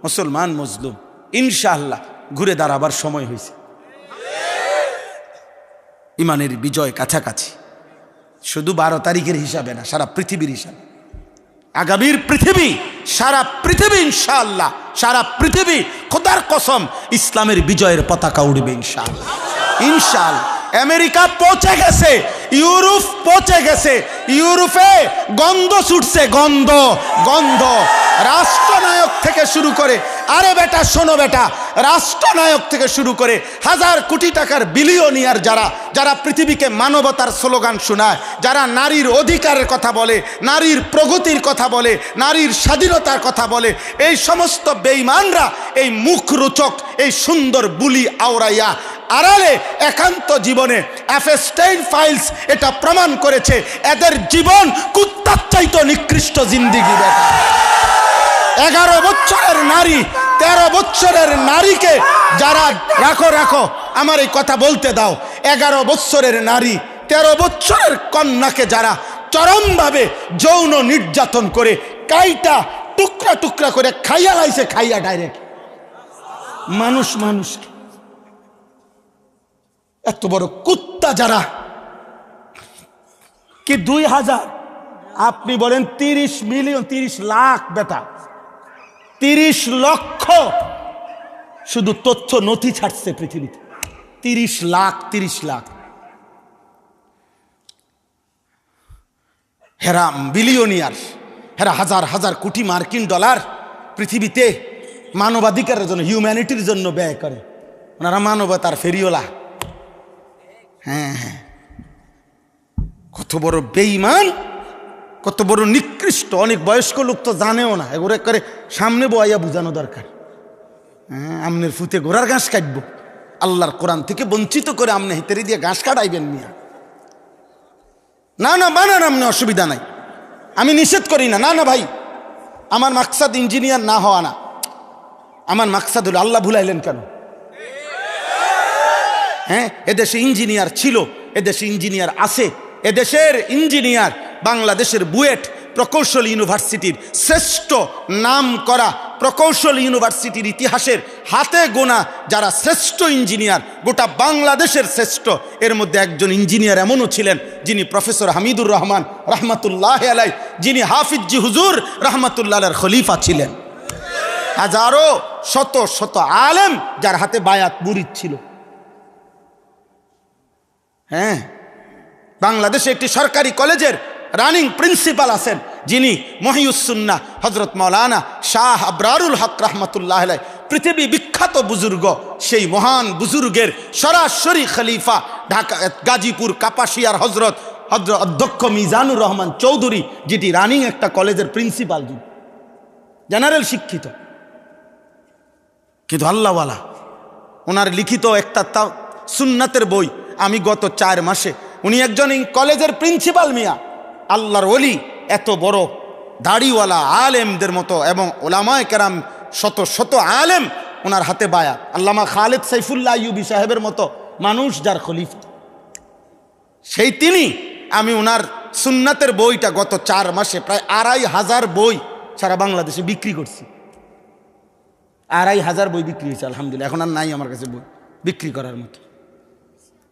মুসলমান মজলুম। ইনশাআল্লাহ ঘুরে দাঁড়াবার সময় হয়েছে। ইমানের বিজয় কাছাকাছি, শুধু 12 তারিখের হিসাবে না, সারা পৃথিবীর হিসাবে। আগামীর পৃথিবী, সারা পৃথিবী ইনশাআল্লাহ, সারা পৃথিবী খোদার কসম ইসলামের বিজয়ের পতাকা উড়বে ইনশাআল্লাহ। ইনশাআল্লাহ আমেরিকা পৌঁছে গেছে, ইউরোপ পৌঁছে গেছে, ইউরোপে গন্ধ ছুটছে, গন্ধ গন্ধ। রাষ্ট্রনায়ক থেকে শুরু করে, আরে বেটা শোনো বেটা, রাষ্ট্রনায়ক থেকে শুরু করে হাজার কোটি টাকার বিলিয়নিয়ার যারা যারা পৃথিবীকে মানবতার স্লোগান শোনায়, যারা নারীর অধিকারের কথা বলে, নারীর প্রগতির কথা বলে, নারীর স্বাধীনতার কথা বলে, এই সমস্ত বেঈমানরা এই মুখরোচক, এই সুন্দর বুলি আওরাইয়া আড়ালে একান্ত জীবনে অ্যাপস্টাইন ফাইলস এটা প্রমাণ করেছে, এদের জীবন কুত্তার চাইতো নিকৃষ্ট জিন্দিগি। বেটা 11 বছরের নারী, 13 বছরের নারীকে যারা, রাখো আমার এই কথা বলতে দাও, 11 বছরের নারী, 13 বছরের কন্যাকে যারা চরমভাবে যৌন নির্যাতন করে কাইটা টুকরা টুকরা করে খাইয়া লাইছে, খাইয়া ডাইরেক্ট মানুষকে। এত বড় কুত্তা যারা, কি 2000, আপনি বলেন 30 মিলিয়ন, 30 লাখ বেটা, 30 লক্ষ শুধু তথ্য নথি ছাড়ছে পৃথিবীতে। 30 লাখ হেরা বিলিয়নিয়ার, হেরা হাজার হাজার কোটি মার্কিন ডলার পৃথিবীতে মানবাধিকারের জন্য, হিউম্যানিটির জন্য ব্যয় করে। ওনারা মানবতার ফেরিওলা। হ্যাঁ, কত বড় বেঈমান, কত বড় নিকৃষ্ট। অনেক বয়স্ক লোক তো জানেও না, এগুলো করে সামনে বয়াইয়া বুঝানো দরকার। হ্যাঁ, আমনের ফুতে ঘোড়ার ঘাস কাটবো, আল্লাহর কোরআন থেকে বঞ্চিত করে আমনে হিতেরি দিয়ে ঘাস কাটাইবেন মিয়া। না বানান, আমনে অসুবিধা নাই, আমি নিষেধ করি না। না ভাই, আমার মাকসাদ ইঞ্জিনিয়ার না হওয়া না, আমার মাকসাদ হলো আল্লাহ ভুলাইলেন কেন? হ্যাঁ, এদেশে ইঞ্জিনিয়ার ছিল, এদেশে ইঞ্জিনিয়ার আছে, এদেশের ইঞ্জিনিয়ার বাংলাদেশের বুয়েট প্রকৌশল ইউনিভার্সিটির শ্রেষ্ঠ নাম করা, প্রকৌশল ইউনিভার্সিটির ইতিহাসের হাতে গোনা যারা শ্রেষ্ঠ ইঞ্জিনিয়ার, গোটা বাংলাদেশের শ্রেষ্ঠ, এর মধ্যে একজন ইঞ্জিনিয়ার এমনও ছিলেন যিনি প্রফেসর হামিদুর রহমান রহমাতুল্লাহ আলাই, যিনি হাফিজি হুজুর রহমাতুল্লাহ আলাইহির খলিফা ছিলেন। হাজারো শত শত আলেম যার হাতে বায়াত মুরিদ ছিল। হ্যাঁ, বাংলাদেশে একটি সরকারি কলেজের রানিং প্রিন্সিপাল আছেন যিনি মহিউসুন্নাহ হযরত মাওলানা শাহ আবরারুল হক রহমাতুল্লাহ আলাইহি, পৃথিবী বিখ্যাত বুজুর্গ। সেই মহান বুজুর্গের সরাসরি খলিফা ঢাকা গাজীপুর কাপাসিয়ার হজরত অধ্যক্ষ মিজানুর রহমান চৌধুরী, যেটি রানিং একটা কলেজের প্রিন্সিপাল, জেনারেল শিক্ষিত, কিন্তু আল্লাহওয়ালা। ওনার লিখিত একটা সুন্নাতের বই আমি গত 4 মাসে, উনি একজন কলেজের প্রিন্সিপাল মিয়া, আল্লাহর ওলি, এত বড় দাড়িওয়ালা আলেমদের মতো এবং ওলামায়ে কেরাম শত শত আলেম ওনার হাতে বায়াত। আল্লামা খালেদ সাইফুল্লাহ আইয়ুবী সাহেবের মতো মানুষ যার খলিফা, সেই তিনি। আমি ওনার সুন্নাতের বইটা গত 4 মাসে প্রায় 2500 বই সারা বাংলাদেশে বিক্রি করছি। 2500 বই বিক্রি হয়েছে আলহামদুলিল্লাহ। এখন আর নাই আমার কাছে বই বিক্রি করার মতো।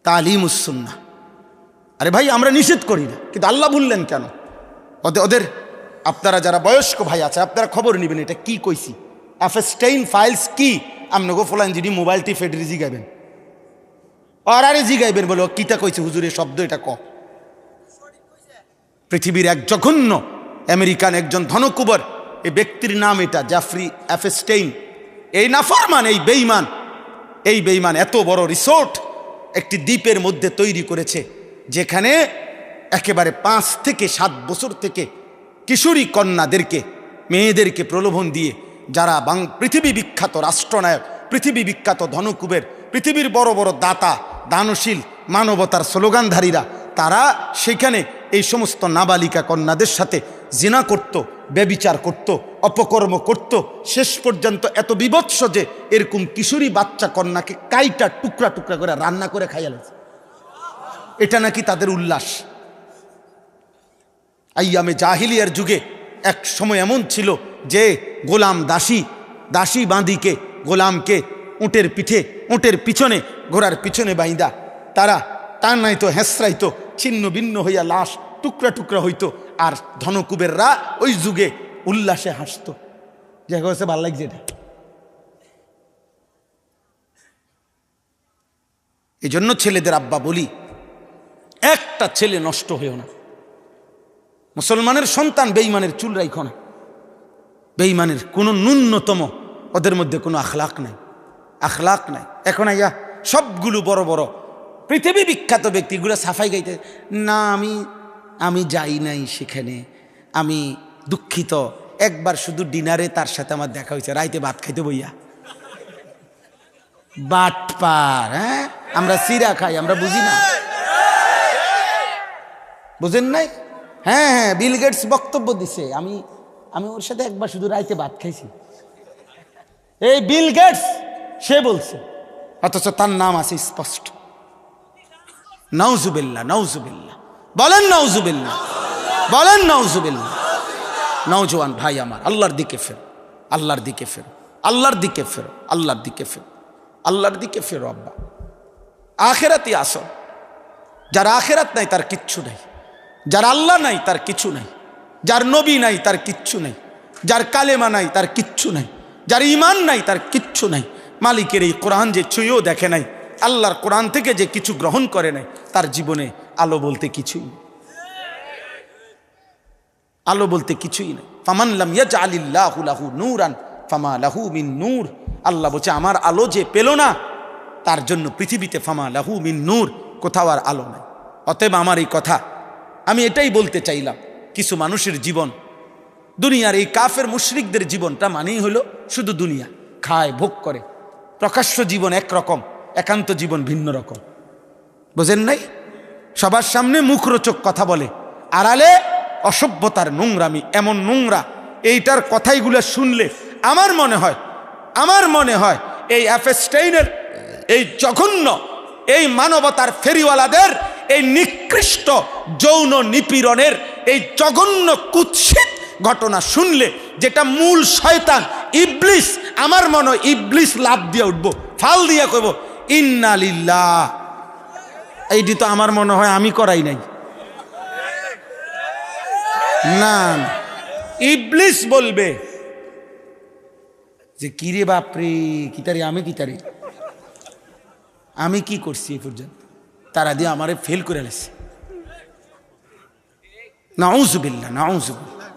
তালিমুস সুন্নাহ। আরে ভাই, আমরা নিষেধ করি না, কিন্তু আল্লাহ বললেন কেন? ওদের আপনারা যারা বয়স্ক ভাই আছে, আপনারা খবর নেবেন এটা কি কইছি। অ্যাপস্টাইন ফাইলস কি? আপনি গো ফলান যদি মোবাইলটি ফেডরি জিগাইবেন, আর আরে জিগাইবেন বলে কিতা কইছে হুজুরের শব্দ এটা ক। পৃথিবীর এক জঘন্য আমেরিকান একজন ধনকুবর, এই ব্যক্তির নাম এটা জেফ্রি অ্যাপস্টাইন। এই নাফরমান, এই বেঈমান এত বড় রিসোর্ট একটি দ্বীপের মধ্যে তৈরি করেছে, যেখানে একেবারে 5 থেকে 7 বছর থেকে কিশোরী কন্যাদেরকে, মেয়েদেরকে প্রলোভন দিয়ে যারা পৃথিবী বিখ্যাত রাষ্ট্রনায়ক, পৃথিবী বিখ্যাত ধনকুবের, পৃথিবীর বড় বড় দাতা, দানশীল, মানবতার স্লোগানধারীরা, তারা সেখানে এই সমস্ত নাবালিকা কন্যাদের সাথে জিনা করত, ব্যভিচার করত, অপকর্ম করত। শেষ পর্যন্ত এত বিভৎস যে এরকম কিশোরী বাচ্চা কন্যাকে কাইটা টুকরা টুকরা করে রান্না করে খাইয়া লাগছে। এটা নাকি তাদের উল্লাস। আইয়ামে জাহিলিয়ার যুগে এক সময় এমন ছিল যে গোলাম দাসী বাঁদিকে গোলামকে উটের পিঠে, উটের পিছনে, ঘোড়ার পিছনে বাইন্দা তারা তা নাই তো হেসরাইতো, ছিন্ন ভিন্ন হইয়া লাশ টুকরা টুকরা হইতো। আর ধনকুবেররা ওই যুগে উল্লাসে হাসতো। যে হচ্ছে ভাল লাগছে এটা। এই জন্য ছেলেদের আব্বা বলি, একটা ছেলে নষ্ট হইও না। মুসলমানের সন্তান বেঈমানের চুল রাইখো না। বেঈমানের কোনো ন্যূনতম ওদের মধ্যে কোনো আখলাক নাই, আখলাক নাই। এখন আইয়া সবগুলো বড় বড় পৃথিবী বিখ্যাত ব্যক্তিগুলো সাফাই গাইতে, না আমি যাই নাই সেখানে, আমি দুঃখিত, একবার শুধু ডিনারে তার সাথে আমার দেখা হয়েছে, রাইতে ভাত খাইতে বইয়া। বাটপার, হ্যাঁ, আমরা সিরা খাই, আমরা বুঝি না, বুঝেন নাই? হ্যাঁ হ্যাঁ, বিল গেটস বক্তব্য দিছে, আমি ওর সাথে একবার শুধু রাইতে ভাত খাইছি। এই বিল গেটস সে বলছে, অথচ তার নাম আছে স্পষ্ট। নাউজুবিল্লাহ, নাউজুবিল্লাহ, বলেন নাউজুবিল্লাহ, বলেন নাউজুবিল্লাহ। নওজোয়ান ভাই আমার, আল্লাহর দিকে ফেরো, আল্লাহর দিকে ফেরো, আল্লাহর দিকে ফেরো, আল্লাহর দিকে ফেরো, আল্লাহর দিকে ফেরো আব্বা। আখেরাতই আসল। যার আখেরাত নাই তার কিচ্ছু নাই, যার আল্লাহ নাই তার কিছু নাই, যার নবী নাই তার কিচ্ছু নাই, যার কালেমা নাই তার কিচ্ছু নাই, যার ঈমান নাই তার কিচ্ছু নাই। মালিকের এই কোরআন যে ছুঁয়েও দেখে নাই, আল্লাহর কোরআন থেকে যে কিছু গ্রহণ করে নাই, তার জীবনে আলো বলতে কিছুই নেই, আলো বলতে কিছুই নেই। ফামান লাম ইয়াজআলিল্লাহু লাহু নূরান ফামা লাহু মিন নূর। আল্লাহ বলছে আমার আলো যে পেল না, তার জন্য পৃথিবীতে ফামা লাহু মিন নূর, কোথাও আর আলো নাই। অতএব আমার এই কথা, আমি এটাই বলতে চাইলাম, কিছু মানুষের জীবন, দুনিয়ার এই কাফের মুশরিকদের জীবনটা মানেই হলো শুধু দুনিয়া, খায় ভোগ করে। প্রকাশ্য জীবন একরকম, একান্ত জীবন ভিন্ন রকম, বোঝেন নাই? সবার সামনে মুখরোচক কথা বলে, আড়ালে অসভ্যতার নোংরামি, এমন নোংরা। এইটার কথাইগুলো শুনলে আমার মনে হয় এই অ্যাফেস্টাইনের, এই জঘন্য, এই মানবতার ফেরিওয়ালাদের এই নিকৃষ্ট যৌন নিপীড়নের এই জঘন্য কুৎসিত ঘটনা শুনলে, যেটা মূল শয়তান ইবলিস, আমার মনে হয় ইবলিস লাভ দিয়ে উঠবো, ফাল দিয়া কইব ইন্না লিল্লাহ। এইটি তো আমার মনে হয় আমি করাই নাই, না ইবলিস বলবে যে কিরে বাপরে, কিতারে আমি কিতারে, আমি কি করছি এই পর্যন্ত, তারা দিয়ে আমারে ফেল করে লেছে। নাউজুবিল্লাহ, নাউজুবিল্লাহ,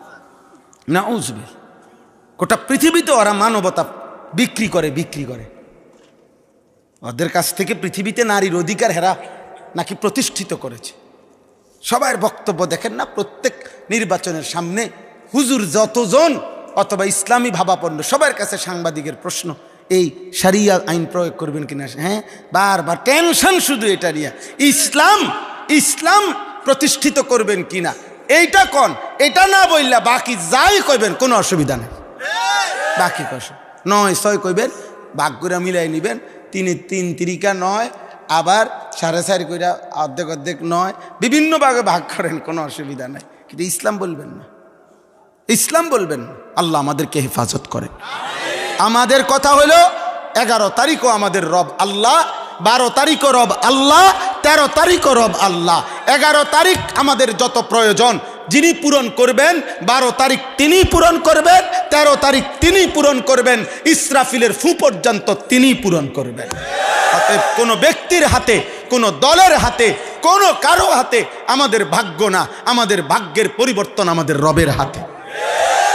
নাউজুবিল্লাহ। গোটা পৃথিবীতে ওরা মানবতা বিক্রি করে। ওদের কাছ থেকে পৃথিবীতে নারীর অধিকার হেরা নাকি প্রতিষ্ঠিত করেছে। সবার বক্তব্য দেখেন না, প্রত্যেক নির্বাচনের সামনে হুজুর যতজন অথবা ইসলামী ভাবাপন্ন, সবার কাছে সাংবাদিকের প্রশ্ন, এই শরিয়া আইন প্রয়োগ করবেন কিনা। হ্যাঁ, বারবার টেনশন শুধু এটা নিয়ে, ইসলাম প্রতিষ্ঠিত করবেন কিনা, এইটা কোন, এটা না বললা বাকি যাই কইবেন কোনো অসুবিধা নেই। বাকি কষে 9-6 কইবেন, ভাগ করে মিলাই নিবেন, 3 তিরিকা 9, আবার 4.5 কইরা অর্ধেক 9, বিভিন্ন ভাগে ভাগ করেন, কোনো অসুবিধা নাই। কিন্তু ইসলাম বলবেন না, ইসলাম বলবেন না। আল্লাহ আমাদেরকে হেফাজত করেন। আমাদের কথা হলো 11 তারিখও আমাদের রব আল্লাহ, 12 তারিখও রব আল্লাহ, 13 তারিখও রব আল্লাহ। 11 তারিখ আমাদের যত প্রয়োজন যিনি পূরণ করবেন, 12 তারিখ তিনি পূরণ করবেন, 13 তারিখ তিনি পূরণ করবেন, ইসরাফিলের ফু পর্যন্ত তিনি পূরণ করবেন। অতএব কোনো ব্যক্তির হাতে, কোনো দলের হাতে, কোনো কারো হাতে আমাদের ভাগ্য না, আমাদের ভাগ্যের পরিবর্তন আমাদের রবের হাতে।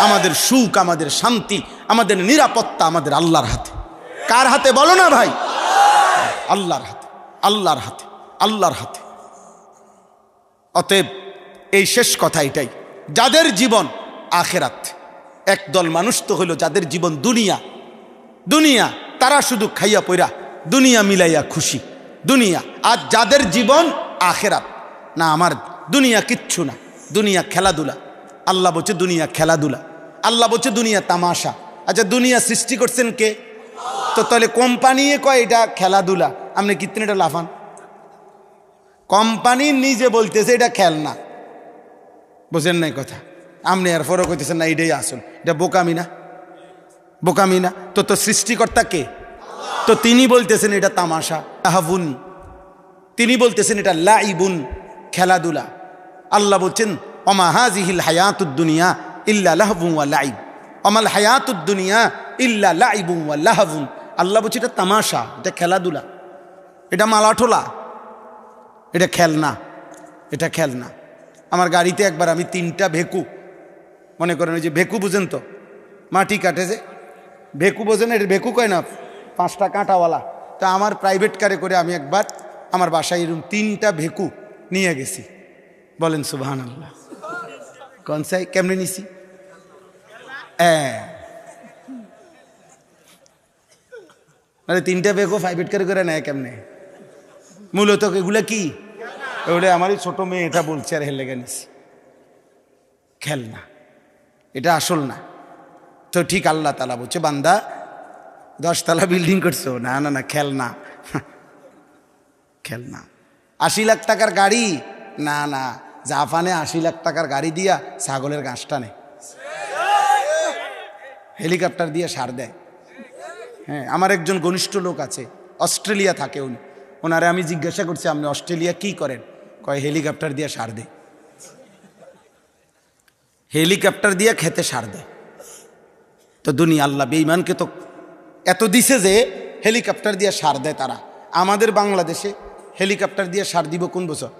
আমাদের সুখ, আমাদের শান্তি, আমাদের নিরাপত্তা আমাদের আল্লাহর হাতে। কার হাতে বলো না ভাই? আল্লাহর হাতে, আল্লাহর হাতে, আল্লাহর হাতে। অতএব এই শেষ কথা এটাই, যাদের জীবন আখেরাত। একদল মানুষ তো হলো যাদের জীবন দুনিয়া, তারা শুধু খাইয়া পইরা দুনিয়া মিলাইয়া খুশি, দুনিয়া। আর যাদের জীবন আখেরাত, না আমার দুনিয়া কিচ্ছু না, দুনিয়া খেলাধুলা। আল্লাহ বলছে দুনিয়া খেলাধুলা, আল্লাহ বলছে দুনিয়া তামাশা। আচ্ছা, দুনিয়া সৃষ্টি করছেন কে? তো তাহলে কোম্পানি কয় এটা খেলাধুলা, আপনি কিতনে এটা লাফান? কোম্পানি নিজে বলতেছে এটা খেলনা, বোঝেন নাই কথা? আপনি আর ফরক হইতেছেন না, এটাই আসল। এটা বোকামি না? বোকামি না? তো সৃষ্টিকর্তা কে? তো তিনি বলতেছেন এটা তামাশা, লাহাবুন। তিনি বলতেছেন এটা লাইবুন, খেলাধুলা। আল্লাহ বলছেন ওমা হাযিহিল হায়াতুদ দুনিয়া ইল্লা লাহবুন ওয়া লাইব, ওমাল হায়াতুদ দুনিয়া ইল্লা লাইবুন ওয়া লাহবুন। আল্লাহ বলছে এটা তামাশা, এটা খেলাধুলা, এটা মালাঠোলা, এটা খেলনা, এটা খেলনা। আমার গাড়িতে একবার আমি 3টা ভেকু, মনে করেন ওই যে ভেকু বুঝেন তো, মাটি কাটে যে ভেকু, বোঝেন? এটা ভেকু কয় না, 5টা কাঁটাওয়ালা। তা আমার প্রাইভেট কারে করে আমি একবার আমার বাসায় এরকম 3টা ভেকু নিয়ে গেছি। বলেন সুবহানাল্লাহ। কোন সাই কেমনে নিছি? মানে 3টা ভেকু প্রাইভেট কারে করে নেয় কেমনে? মূলত এগুলা কি? ওটা আমার ছোট মেয়ে এটা বলছে আর হেলে নিছি। খেলনা, এটা আসল না। তো ঠিক আল্লাহ তাআলা বলছে বান্দা 10 তলা বিল্ডিং করছো, না না না, খেলনা, খেলনা। 80 লাখ টাকার গাড়ি, না না, জাপানে 80 লাখ টাকার গাড়ি দিয়া ছাগলের ঘাস টানে, হেলিকপ্টার দিয়ে সার দেয়। হ্যাঁ, আমার একজন ঘনিষ্ঠ লোক আছে, অস্ট্রেলিয়া থাকে উনি। ওনারে আমি জিজ্ঞাসা করছি আপনি অস্ট্রেলিয়া কি করেন? কয় হেলিকপ্টার দিয়ে সার দেয়, হেলিকপ্টার দিয়ে খেতে সার দেয়। তো দুনিয়া আল্লাহ বেঈমানকে তো এত দিছে যে হেলিকপ্টার দিয়ে সার দেয় তারা। আমাদের বাংলাদেশে হেলিকপ্টার দিয়ে সার দিব কোন বছর?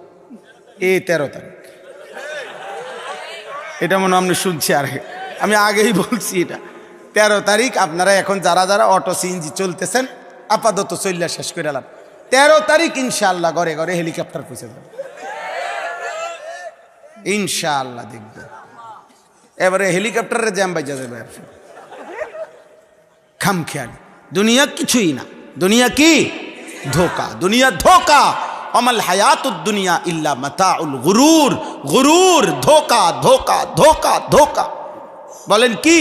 13 তারিখ। এটা মনে আপনি শুনছি, আর আমি আগেই বলছি এটা 13 তারিখ। আপনারা এখন যারা যারা অটো সিএনজি চলতেছেন আপাতত চল্লা শেষ করে এলাম। 13 তারিখ ইনশাআল্লাহ ঘরে ঘরে হেলিকপ্টার পৌঁছে যাবে ইনশাআল্লাহ, দেখবে। এবারে হেলিকপ্টারের জ্যাম বাজা যাবে। খামখেয়ালি, দুনিয়া কিছুই না। দুনিয়া কি? ধোকা, দুনিয়া ধোকা। আমাল হায়াতুদ দুনিয়া ইল্লা মাতাউল গুরুর, গুরুর, ধোকা, ধোকা, ধোকা, ধোকা। বলেন কি?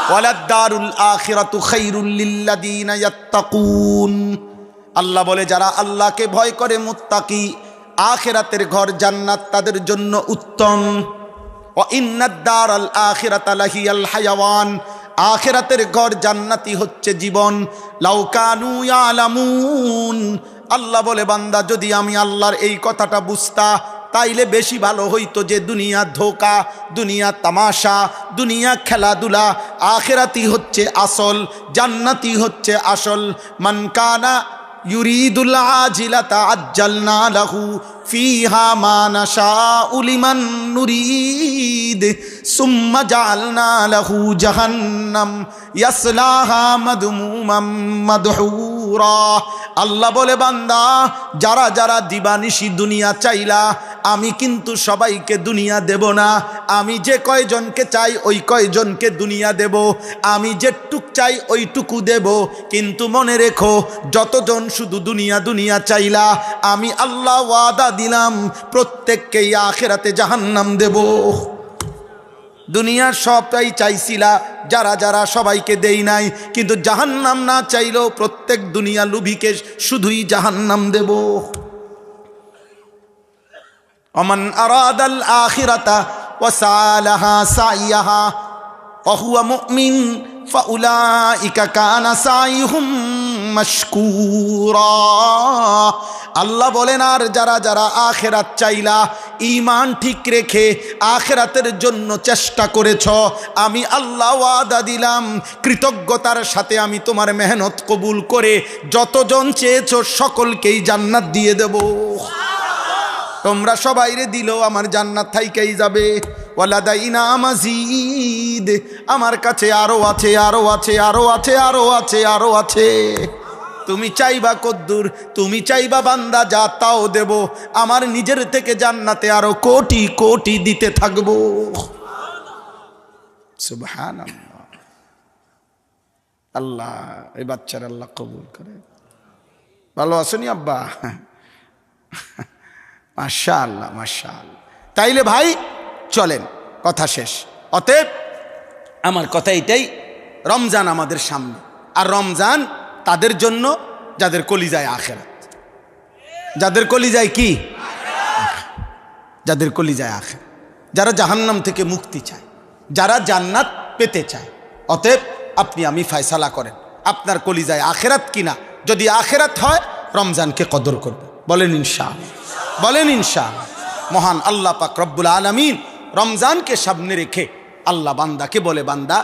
ওয়ালাদ দারুল আখিরাতু খায়রুল লিল্লাযিনা ইয়াত্তাকুন। আল্লাহ বলে যারা আল্লাহকে ভয় করে, মুত্তাকি, আখিরাতের ঘর জান্নাত তাদের জন্য উত্তম। ওয়া ইন্নাদ দারাল আখিরাতা লাহিয়াল হায়াওয়ান, আখিরাতের ঘর জান্নাতি হচ্ছে জীবন। লাউ কানু ইয়ালামুন, আল্লাহ বলে বান্দা যদি আমি আল্লাহর এই কথাটা বুঝতা তাইলে বেশি ভালো হইতো যে দুনিয়া ধোকা, দুনিয়া তামাশা, দুনিয়া খেলাধুলা, আখিরাতি হচ্ছে আসল, জান্নাতি হচ্ছে আসল। মান কানা ইউরিদুল আজিলাতা আজ্জালনা লাহু ফিহা মা নাশাউ লিমান নুরিদ সুম্মা জাআলনা লাহু জাহান্নাম ইয়াসলাহা মাদমুমাম মাদহুরা। আল্লাহ বলে বান্দা যারা যারা দিবানিশি দুনিয়া চাইলা, আমি কিন্তু সবাইকে দুনিয়া দেব না। আমি যে কয়জনকে চাই ওই কয়জনকে দুনিয়া দেব, আমি যেটুক চাই ওইটুকু দেব। কিন্তু মনে রেখো যতজন শুধু দুনিয়া দুনিয়া চাইলা, আমি আল্লাহ ওয়াদা দিলাম প্রত্যেককেই আখিরাতে জাহান্নাম দেব। দুনিয়ার সবটাই চাইছিলা, যারা যারা সবাইকে দেই নাই, কিন্তু জাহান্নাম না চাইলেও প্রত্যেক দুনিয়া লুভিকে শুধুই জাহান্নাম দেব। ওমান আরাদাল আখিরাতা ওয়া সালাহা সাইয়াহা ওয়া হুয়া মুমিন ফাউলাইকা কানা সাইহুম মাশকুরা। আল্লাহ বলেন আর যারা যারা আখিরাত চাইলা, ঈমান ঠিক রেখে আখিরাতের জন্য চেষ্টা করেছ, আমি আল্লাহ ওয়াদা দিলাম কৃতজ্ঞতার সাথে আমি তোমার মেহনত কবুল করে যতজন চেয়েছো সকলকেই জান্নাত দিয়ে দেব। তোমরা সবাইরে দিলেও আমার জান্নাত থাইকেই যাবে। ওয়ালাদাইনা মাজিদ, আমার কাছে আরো আছে, আরো আছে, আরো আছে, আরো আছে, আরো আছে। তুমি চাইবা কদ্দুর? তুমি চাইবা বান্দা যা তাও দেব। আমার নিজের থেকে জান্নাতে আরো কোটি কোটি দিতে থাকবো। সুবহানাল্লাহ। আল্লাহ এই বাচ্চার আল্লাহ কবুল করে। ভালো আসনি আব্বা? মাশাআল্লাহ, মাশাআল্লাহ। তাইলে ভাই চলেন, কথা শেষ। অতএব আমার কথা এটাই, রমজান আমাদের সামনে, আর রমজান তাদের জন্য যাদের কলিজায় আখিরাত, যাদের কলিজায় কি? যাদের কলিজায় আখিরাত, যারা জাহান্নাম থেকে মুক্তি চায়, যারা জান্নাত পেতে চায়। অতএব আপনি আমি ফয়সালা করেন, আপনার কলিজায় আখেরাত কিনা। যদি আখেরাত হয় রমজানকে কদর করবে। বলেন ইনশাআল্লাহ, বলেন ইনশাআল্লাহ। মহান আল্লাহ পাক রব্বুল আলামিন রমজানকে সামনে রেখে আল্লাহ বান্দাকে বলে, বান্দা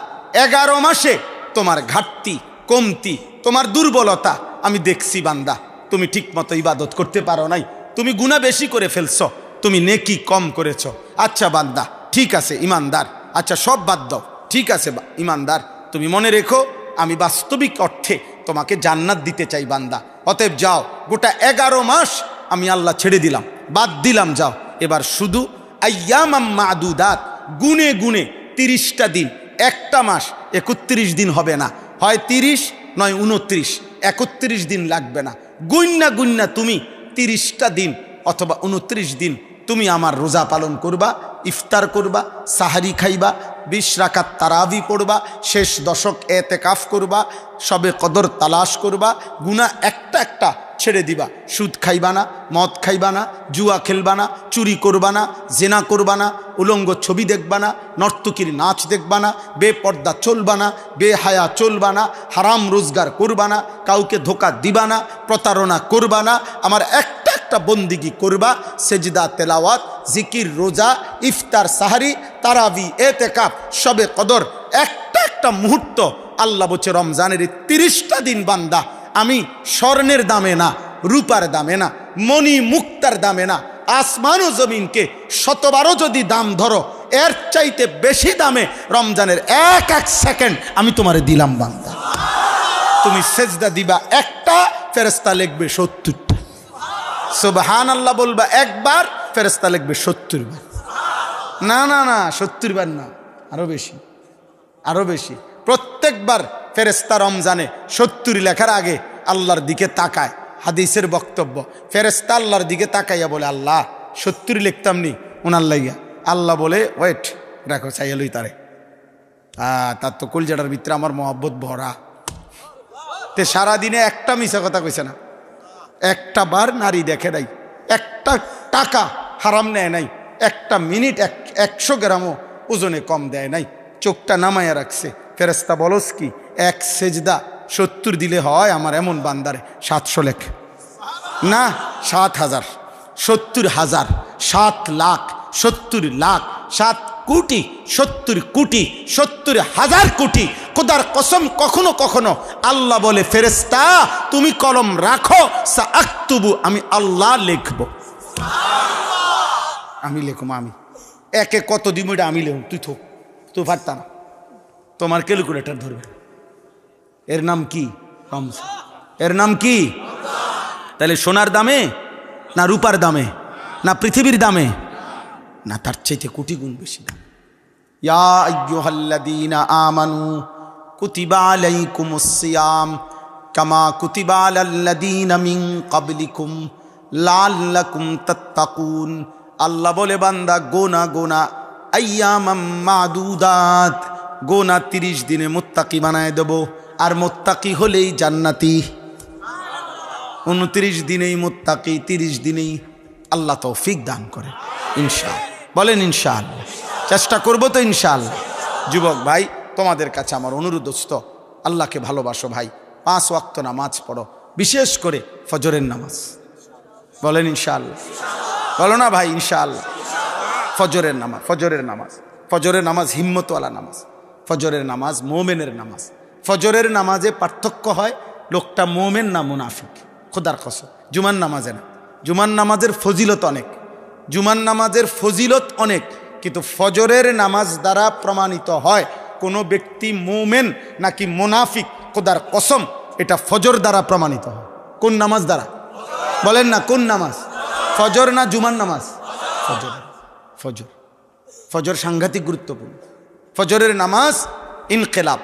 11 মাসে তোমার ঘাটতি কমতি তোমার দুর্বলতা আমি দেখছি বান্দা। তুমি ঠিকমতো ইবাদত করতে পারো নাই, তুমি গুনাহ বেশি করে ফেলছো, তুমি নেকি কম করেছো। আচ্ছা বান্দা ঠিক আছে ইমানদার, আচ্ছা সব বাদ দাও, ঠিক আছে ইমানদার, তুমি মনে রেখো আমি বাস্তবিক অর্থে তোমাকে জান্নাত দিতে চাই বান্দা। অতএব যাও, গোটা 11 মাস আমি আল্লাহ ছেড়ে দিলাম, বাদ দিলাম, যাও এবার শুধু আইয়ামাম মাদুদাত, গুনে গুনে 30টা দিন, একটা মাস 31 দিন হবে না, হয় 30 নয় 29, 31 দিন লাগবে না। গুন্না গুন্না তুমি 30টা দিন অথবা 29 দিন তুমি আমার রোজা পালন করবা, ইফতার করবা, সাহারি খাইবা, 20 রাকাত তারাবি পড়বা, শেষ দশক এতেকাফ করবা, সবে কদর তালাশ করবা, গুনাহ একটা একটা ছেড়ে দিবা। সুদ খাইবা না, মদ খাইবা না, জুয়া খেলবা না, চুরি করবা না, জেনা করবা না, উলঙ্গ ছবি দেখবা না, নর্তকীর নাচ দেখবা না, বেপর্দা চলবা না, বেহায়া চলবা না, হারাম রোজগার করবা না, কাউকে ধোকা দিবা না, প্রতারণা করবা না, আমার একটা একটা বন্দিগি করবা, সেজদা তেলাওয়াত জিকির রোজা ইফতার সাহারি তারাবি এতেকাফ সবে কদর একটা একটা মুহূর্ত। আল্লাহ বলছে রমজানের 30টা দিন বান্দা আমি স্বর্ণের দামে না, রূপার দামে না, মণি মুক্তার দামে না, আসমান ও জমিনকে 100বারও যদি দাম ধরো এর চাইতে বেশি দামে রমজানের এক এক সেকেন্ড আমি তোমারে দিলাম বান্দা। তুমি সেজদা দিবা একটা, ফেরেশতা লিখবে 70টা। সুবহানাল্লাহ বলবা একবার, ফেরেশতা লিখবে 70 বার। না না না 70 বার না, আরো বেশি, আরো বেশি। প্রত্যেকবার ফেরেশতা রমজানে 70 লেখার আগে আল্লাহর দিকে তাকায়। হাদিসের বক্তব্য, ফেরেশতা আল্লাহর দিকে তাকাইয়া বলে আল্লাহ 70 লিখতাম নি ওনার লাইয়া। আল্লাহ বলে ওয়েট রাখো, চাইয়ালই তারে, তার তো কলজাটার ভিতরে আমার মহব্বত ভরা। তে সারাদিনে একটা মিছা কথা কইছে না, একটা বার নারী দেখে নাই, একটা টাকা হারাম নেয় নাই, একটা মিনিট 100 গ্রামও ওজনে কম দেয় নাই, চোখটা নামাইয়া রাখছে। ফেরেশতা বলস কি, এক সেজদা 70 দিলে হয় আমার এমন বান্দারে 700 লেখ না, 7000, 70,000, 7 লাখ, 70 লাখ, 7 কোটি, 70 কোটি, 70,000 কোটি। খোদার কসম কখনো কখনো আল্লাহ বলে ফেরেশতা তুমি কলম রাখো, সাআকতুবু আমি আল্লাহ লিখব। আমি লিখব, আমি একে কত দিব এটা আমি লিখব, তুই থোক, তুই পারতা না, তোমার ক্যালকুলেটর ধরবে। এর নাম কি? রমজান। এর নাম কি? তাহলে সোনার দামে না রূপার দামে না পৃথিবীর দামে? না, তার চাইতে কোটি গুণ বেশি দাম। ইয়া আইয়ুহাল্লাযীনা আমানু কুতিবা আলাইকুমুস সিয়াম কামা কুতিবা আলাল্লাযীনা মিন ক্বাবলিকুম লাআল্লাকুম তাত্তাকুন। আল্লাহ বলে বান্দা গোনা গোনা, আইয়ামাম মাদুদাত, গোনা 30 দিনে মুত্তাকি বানায় দেব, আর মুত্তাকি হলেই জান্নাতি। 29 দিনেই মুত্তাকি, 30 দিনেই। আল্লাহ তৌফিক দান করে ইনশাআল্লাহ। বলেন ইনশাআল্লাহ, চেষ্টা করবো তো ইনশাআল্লাহ। যুবক ভাই তোমাদের কাছে আমার অনুরোধ, আল্লাহকে ভালোবাসো ভাই, 5 ওয়াক্ত নামাজ পড়ো, বিশেষ করে ফজরের নামাজ। বলেন ইনশাআল্লাহ, বলো না ভাই ইনশাআল্লাহ। ফজরের নামাজ, ফজরের নামাজ, ফজরের নামাজ হিম্মতওয়ালা নামাজ, ফজরের নামাজ মোমেনের নামাজ। ফজরের নামাজে পার্থক্য হয় লোকটা মোমেন না মুনাফিক, খোদার কসম। জুমার নামাজে না, জুমার নামাজের ফজিলত অনেক, জুমার নামাজের ফজিলত অনেক, কিন্তু ফজরের নামাজ দ্বারা প্রমাণিত হয় কোনো ব্যক্তি মোমেন নাকি মুনাফিক, খোদার কসম এটা ফজর দ্বারা প্রমাণিত হয়। কোন নামাজ দ্বারা? বলেন না কোন নামাজ? ফজর না জুমার নামাজ? ফজর। ফজর, ফজর সাংঘাতিক গুরুত্বপূর্ণ। ফজরের নামাজ ইনকিলাব,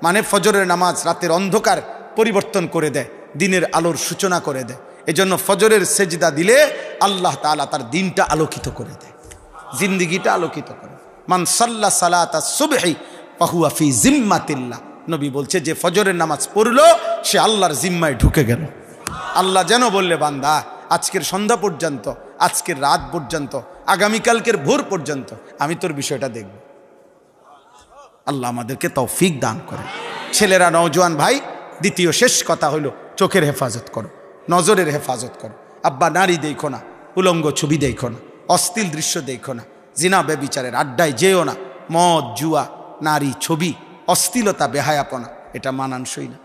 মানে ফজরের নামাজ রাতের অন্ধকার পরিবর্তন করে দেয়, দিনের আলোর সূচনা করে দেয়। এজন্য ফজরের সেজদা দিলে আল্লাহ তাআলা তার দিনটা আলোকিত করে দেয়, জিন্দিগিটা আলোকিত করে। মান সাল্লা সালাতা সুবহি ফাহুয়া ফি জিম্মাতিল্লাহ, নবী বলছে যে ফজরের নামাজ পড়লো সে আল্লাহর জিম্মায় ঢুকে গেল। আল্লাহ যেন বললে বান্দা আজকের সন্ধ্যা পর্যন্ত, আজকের রাত পর্যন্ত, আগামীকালকের ভোর পর্যন্ত আমি তোর বিষয়টা দেখব। আল্লাহ আমাদেরকে তৌফিক দান করে। ছেলেরা, নওজোয়ান ভাই দ্বিতীয় শেষ কথা হলো চোখের হেফাজত করো, নজরের হেফাজত করো। আব্বা নারী দেখো না, উলঙ্গ ছবি দেখো না, অশ্লীল দৃশ্য দেখো না, জিনা বেবিচারের আড্ডায় যেও না। মদ, জুয়া, নারী, ছবি, অশ্লীলতা, বেহায়াপনা, এটা মানানসই না।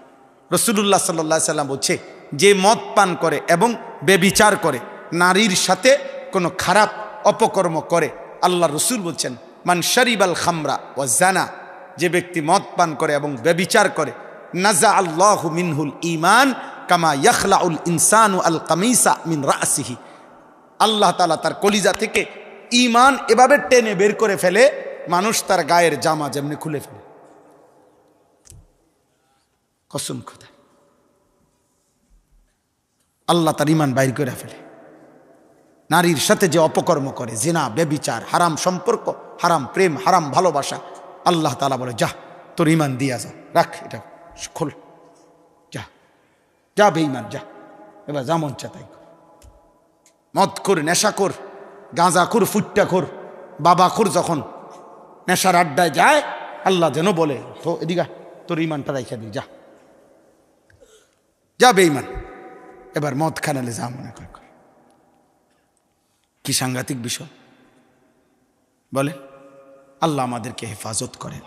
রাসূলুল্লাহ সাল্লাল্লাহু আলাইহি সাল্লাম বলছে, যে মদ পান করে এবং বেবিচার করে, নারীর সাথে কোনো খারাপ অপকর্ম করে, আল্লাহ রসুল বলছেন মান শারিবাল খামরা ওয়া জানা, যে ব্যক্তি মদ পান করে এবং বেবিচার করে, নাজা আল্লাহু মিনহুল ঈমান কামা ইয়াখলাউল ইনসানু আল কামিসা মিন রাসিহি। আল্লাহ তাআলা তার কলিজা থেকে ঈমান এভাবে টেনে বের করে ফেলে, মানুষ তার গায়ের জামা যেমনি খুলে ফেলে। কসম খোদা, আল্লাহ তার ঈমান বাইর করে ফেলে। নারীর সাথে যে অপকর্ম করে, জিনা, বেবিচার, হারাম সম্পর্ক, হারাম প্রেম, হারাম ভালোবাসা, আল্লাহ তাআলা বলে যা তোর ঈমান দিয়া যা, রাখ এটা খোল, যা যা বেঈমান যা, এবার যা মন চায় তাই কর। মদখোর, নেশাখোর, গাঁজাখোর, ফুট্টাখোর, বাবাখোর যখন নেশার আড্ডায় যায়, আল্লাহ যেন বলে তো এদিকে তোর ঈমানটা রাইখা দিই, যা যা বেঈমান, এবার মদ খানালে যা মনে করে। কি সাংঘাতিক বিষয় বলে। আল্লাহ আমাদেরকে হেফাজত করেন।